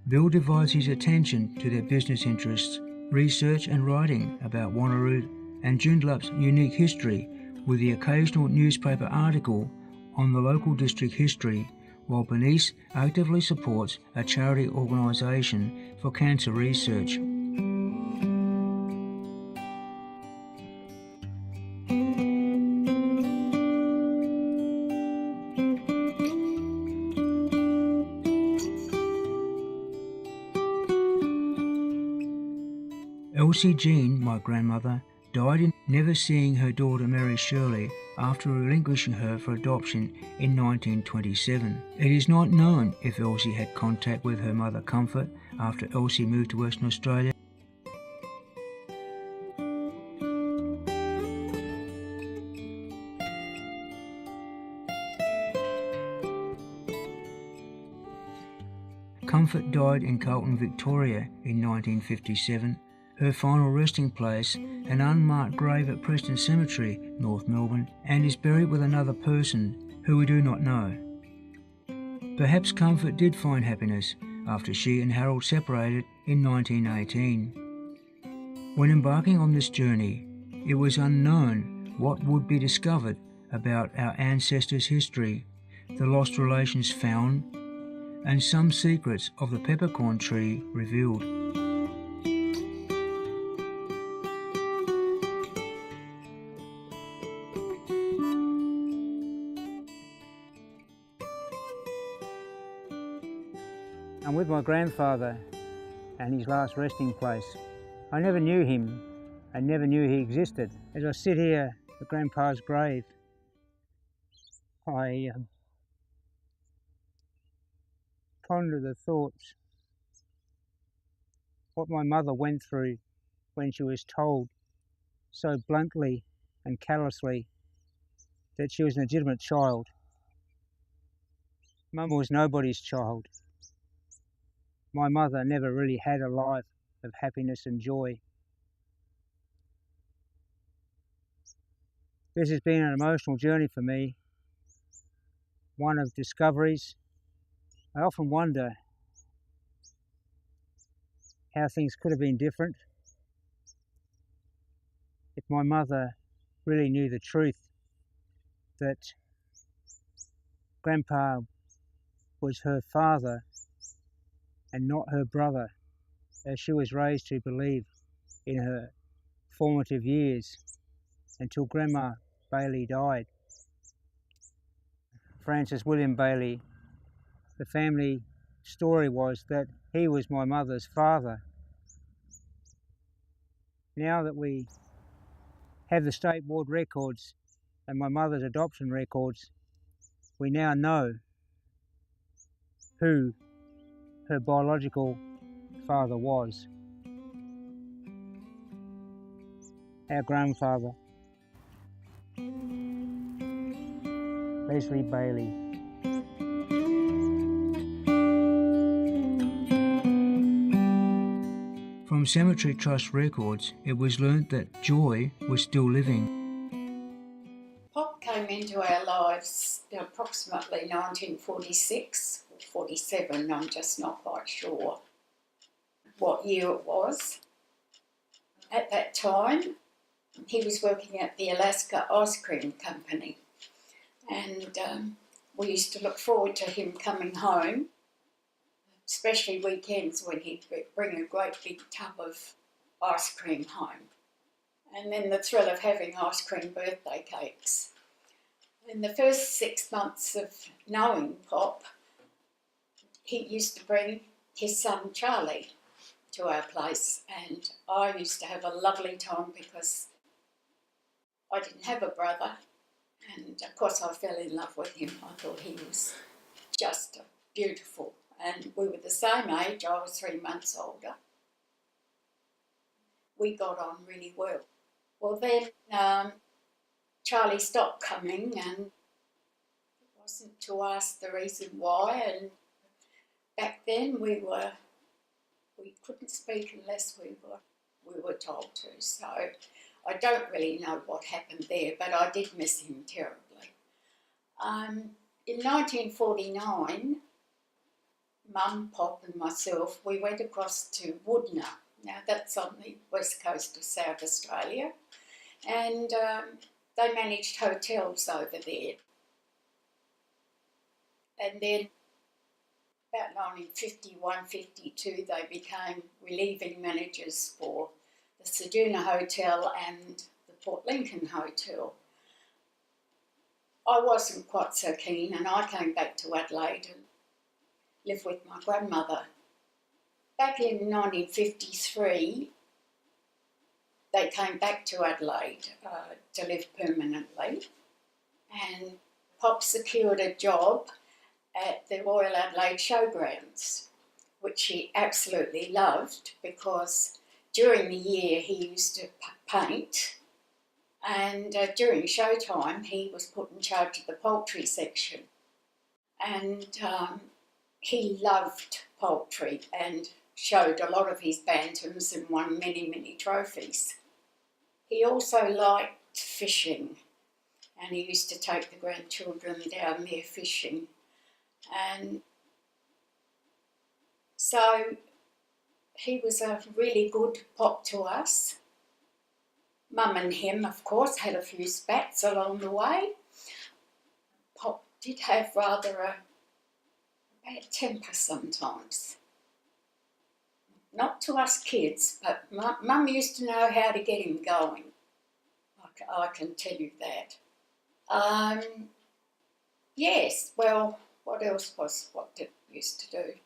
Bill divides his attention to their business interests, research and writing about Wanneroo and Joondalup's unique history, with the occasional newspaper article on the local district history, while Bernice actively supports a charity organisation for cancer research. Elsie Jean, my grandmother, died in never seeing her daughter Mary Shirley after relinquishing her for adoption in 1927. It is not known if Elsie had contact with her mother Comfort after Elsie moved to Western Australia. Comfort died in Carlton, Victoria in 1957. Her final resting place, an unmarked grave at Preston Cemetery, North Melbourne, and is buried with another person who we do not know. Perhaps Comfort did find happiness after she and Harold separated in 1918. When embarking on this journey, it was unknown what would be discovered about our ancestors' history, the lost relations found, and some secrets of the Peppercorn Tree revealed. I'm with my grandfather and his last resting place. I never knew him and never knew he existed. As I sit here at Grandpa's grave, I ponder the thoughts, what my mother went through when she was told so bluntly and callously that she was an illegitimate child. Mum was nobody's child. My mother never really had a life of happiness and joy. This has been an emotional journey for me, one of discoveries. I often wonder how things could have been different if my mother really knew the truth, that Grandpa was her father and not her brother, as she was raised to believe in her formative years until Grandma Bailey died. Francis William Bailey, the family story was that he was my mother's father. Now that we have the state board records and my mother's adoption records, we now know who her biological father was. Our grandfather, Leslie Bailey. From Cemetery Trust records, it was learnt that Joy was still living. Pop came into our lives approximately 1946 or 47, I'm just not quite sure what year it was. At that time, he was working at the Alaska Ice Cream Company, and we used to look forward to him coming home, especially weekends when he'd bring a great big tub of ice cream home. And then the thrill of having ice cream birthday cakes. In the first 6 months of knowing Pop, he used to bring his son Charlie to our place, and I used to have a lovely time because I didn't have a brother, and of course I fell in love with him. I thought he was just beautiful, and we were the same age. I was 3 months older. We got on really well. Well, then Charlie stopped coming, and it wasn't to ask the reason why, and back then we couldn't speak unless we were told to, so I don't really know what happened there, but I did miss him terribly. In 1949, Mum, Pop and myself, we went across to Woodner. Now that's on the west coast of South Australia, and they managed hotels over there. And then about 1951, 52, they became relieving managers for the Ceduna Hotel and the Port Lincoln Hotel. I wasn't quite so keen, and I came back to Adelaide and lived with my grandmother. Back in 1953, they came back to Adelaide to live permanently, and Pop secured a job at the Royal Adelaide Showgrounds, which he absolutely loved because during the year he used to paint, and during showtime he was put in charge of the poultry section, and he loved poultry and showed a lot of his bantams and won many, many trophies. He also liked fishing, and he used to take the grandchildren down there fishing. And so he was a really good Pop to us. Mum and him, of course, had a few spats along the way. Pop did have rather a bad temper sometimes. Not to us kids, but Mum used to know how to get him going. I can tell you that. Yes, well, what else was what did we used to do?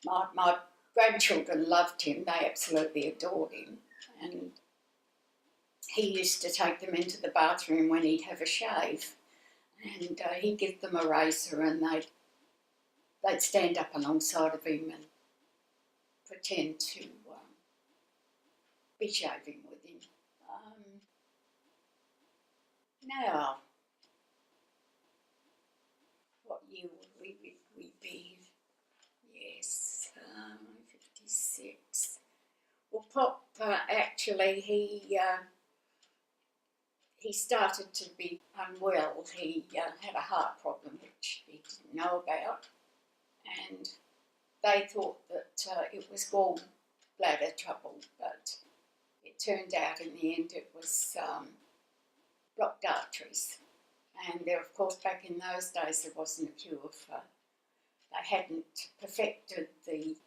My grandchildren loved him. They absolutely adored him. And he used to take them into the bathroom when he'd have a shave. And he'd give them a razor, and they'd stand up alongside of him and pretend to be shaving with him. Now, what year would we be? Yes, 56. Well, Pop actually he started to be unwell. He had a heart problem which he didn't know about, and they thought that it was gallbladder trouble, but it turned out in the end it was blocked arteries. And there, of course, back in those days there wasn't a cure for, they hadn't perfected the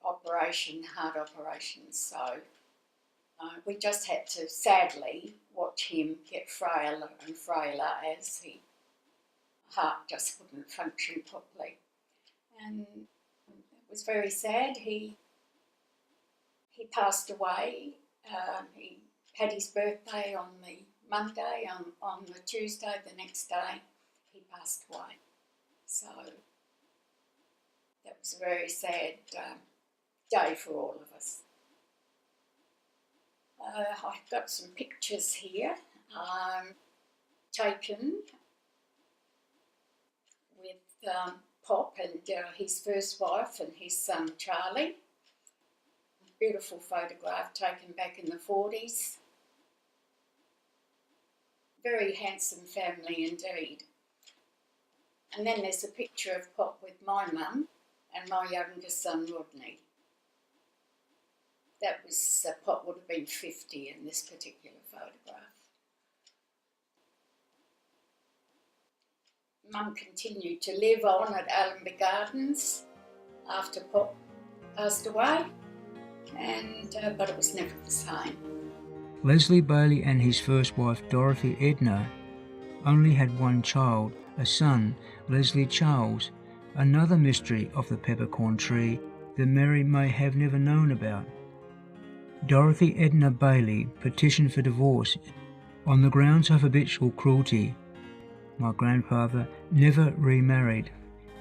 operation, heart operations, so we just had to sadly watch him get frailer and frailer as his heart just wouldn't function properly. And it was very sad. He passed away. He had his birthday on the Monday. On the Tuesday, the next day, he passed away. So that was a very sad day for all of us. I've got some pictures here taken with Pop and his first wife and his son Charlie. Beautiful photograph taken back in the 40s. Very handsome family indeed. And then there's a picture of Pop with my mum and my youngest son Rodney. That was, Pop would have been 50 in this particular photograph. Mum continued to live on at Allenby Gardens after Pop passed away. but it was never the same. Leslie Bailey and his first wife Dorothy Edna only had one child, a son, Leslie Charles, another mystery of the Peppercorn Tree that Mary may have never known about. Dorothy Edna Bailey petitioned for divorce on the grounds of habitual cruelty. My grandfather never remarried.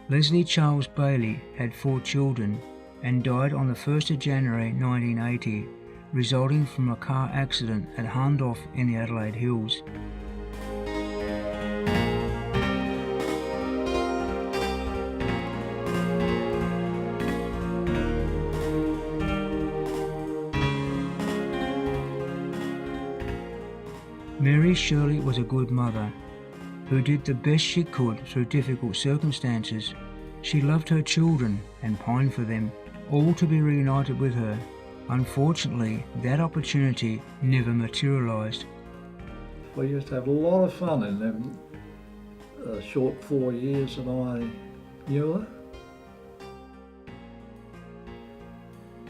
Leslie Charles Bailey had 4 children and died on the 1st of January 1980, resulting from a car accident at Hahndorf in the Adelaide Hills. Mary Shirley was a good mother who did the best she could through difficult circumstances. She loved her children and pined for them all to be reunited with her. Unfortunately, that opportunity never materialised. We used to have a lot of fun in them short 4 years that I knew her.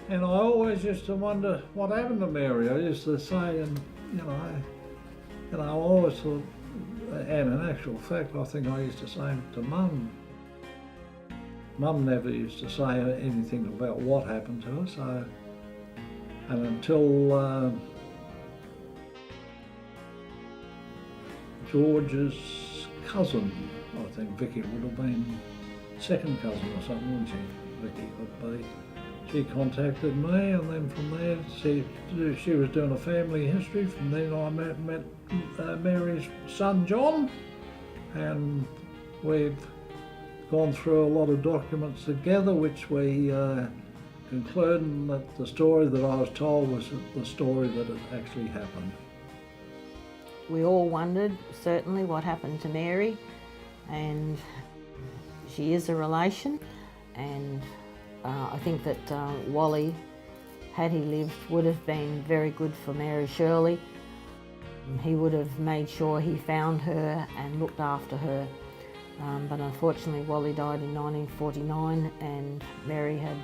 And I always used to wonder what happened to Mary. I used to say, and I always thought, and in actual fact, I think I used to say it to Mum. Mum never used to say anything about what happened to her, so, and until George's cousin, I think Vicky would have been second cousin or something, wouldn't she? Vicky would be. She contacted me, and then from there, she was doing a family history. From then I met Mary's son John, and we've gone through a lot of documents together, which we concluded that the story that I was told was the story that had actually happened. We all wondered certainly what happened to Mary, and she is a relation, and I think that Wally, had he lived, would have been very good for Mary Shirley. He would have made sure he found her and looked after her. But unfortunately, Wally died in 1949 and Mary had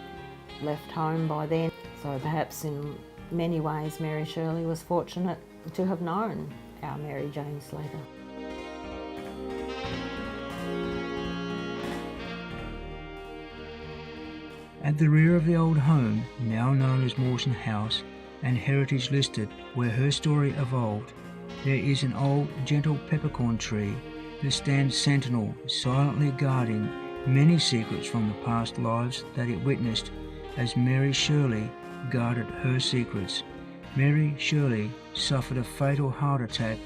left home by then. So perhaps in many ways, Mary Shirley was fortunate to have known our Mary Jane Slater. At the rear of the old home, now known as Mawson House and heritage listed, where her story evolved, there is an old, gentle peppercorn tree that stands sentinel, silently guarding many secrets from the past lives that it witnessed as Mary Shirley guarded her secrets. Mary Shirley suffered a fatal heart attack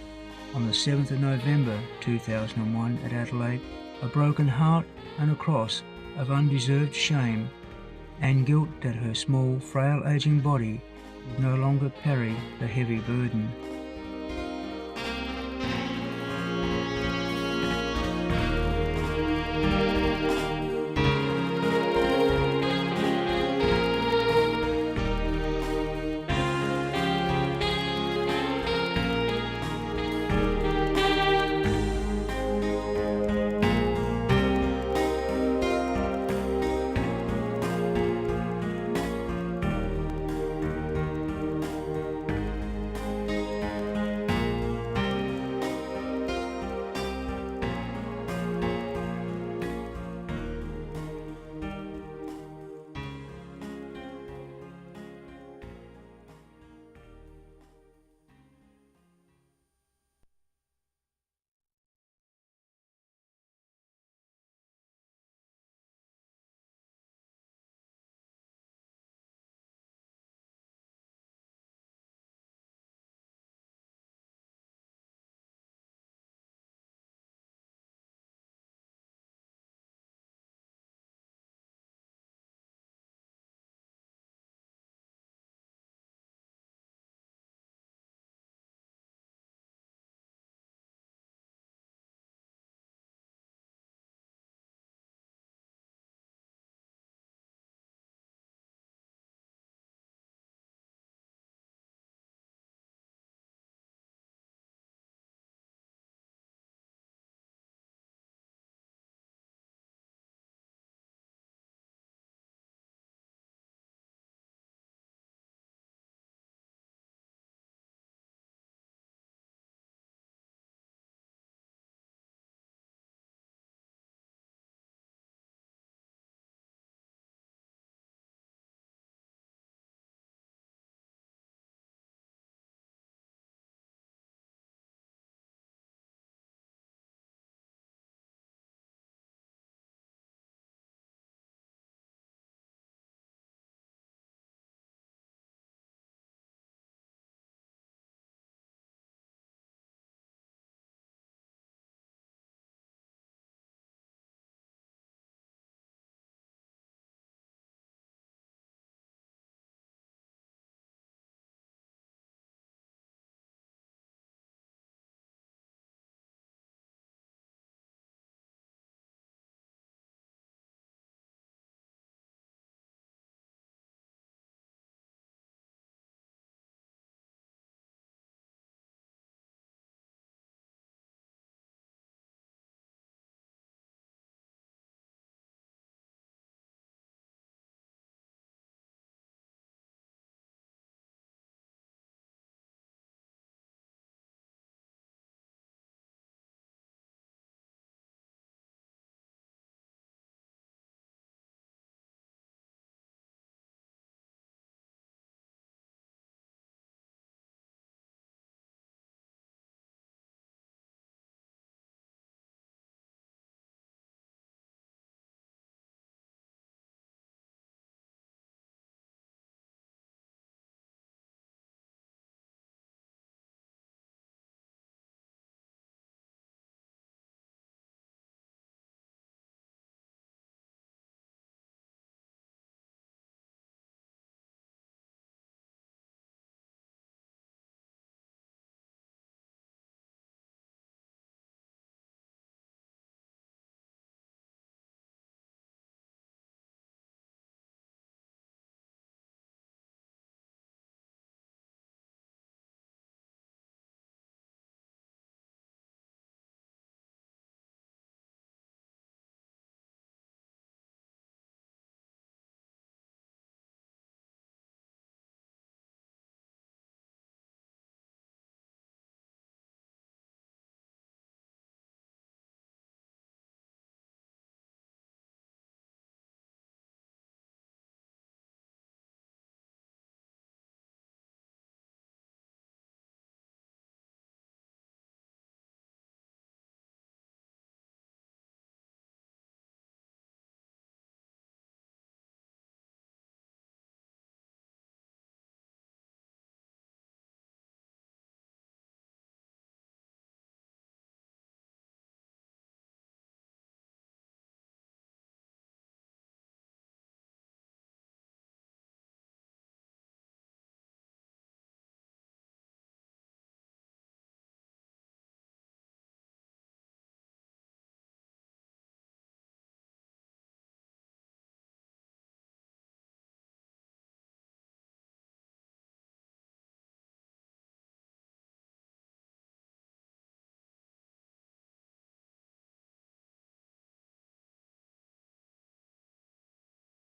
on the 7th of November 2001 at Adelaide, a broken heart and a cross of undeserved shame and guilt that her small, frail, aging body would no longer carry the heavy burden.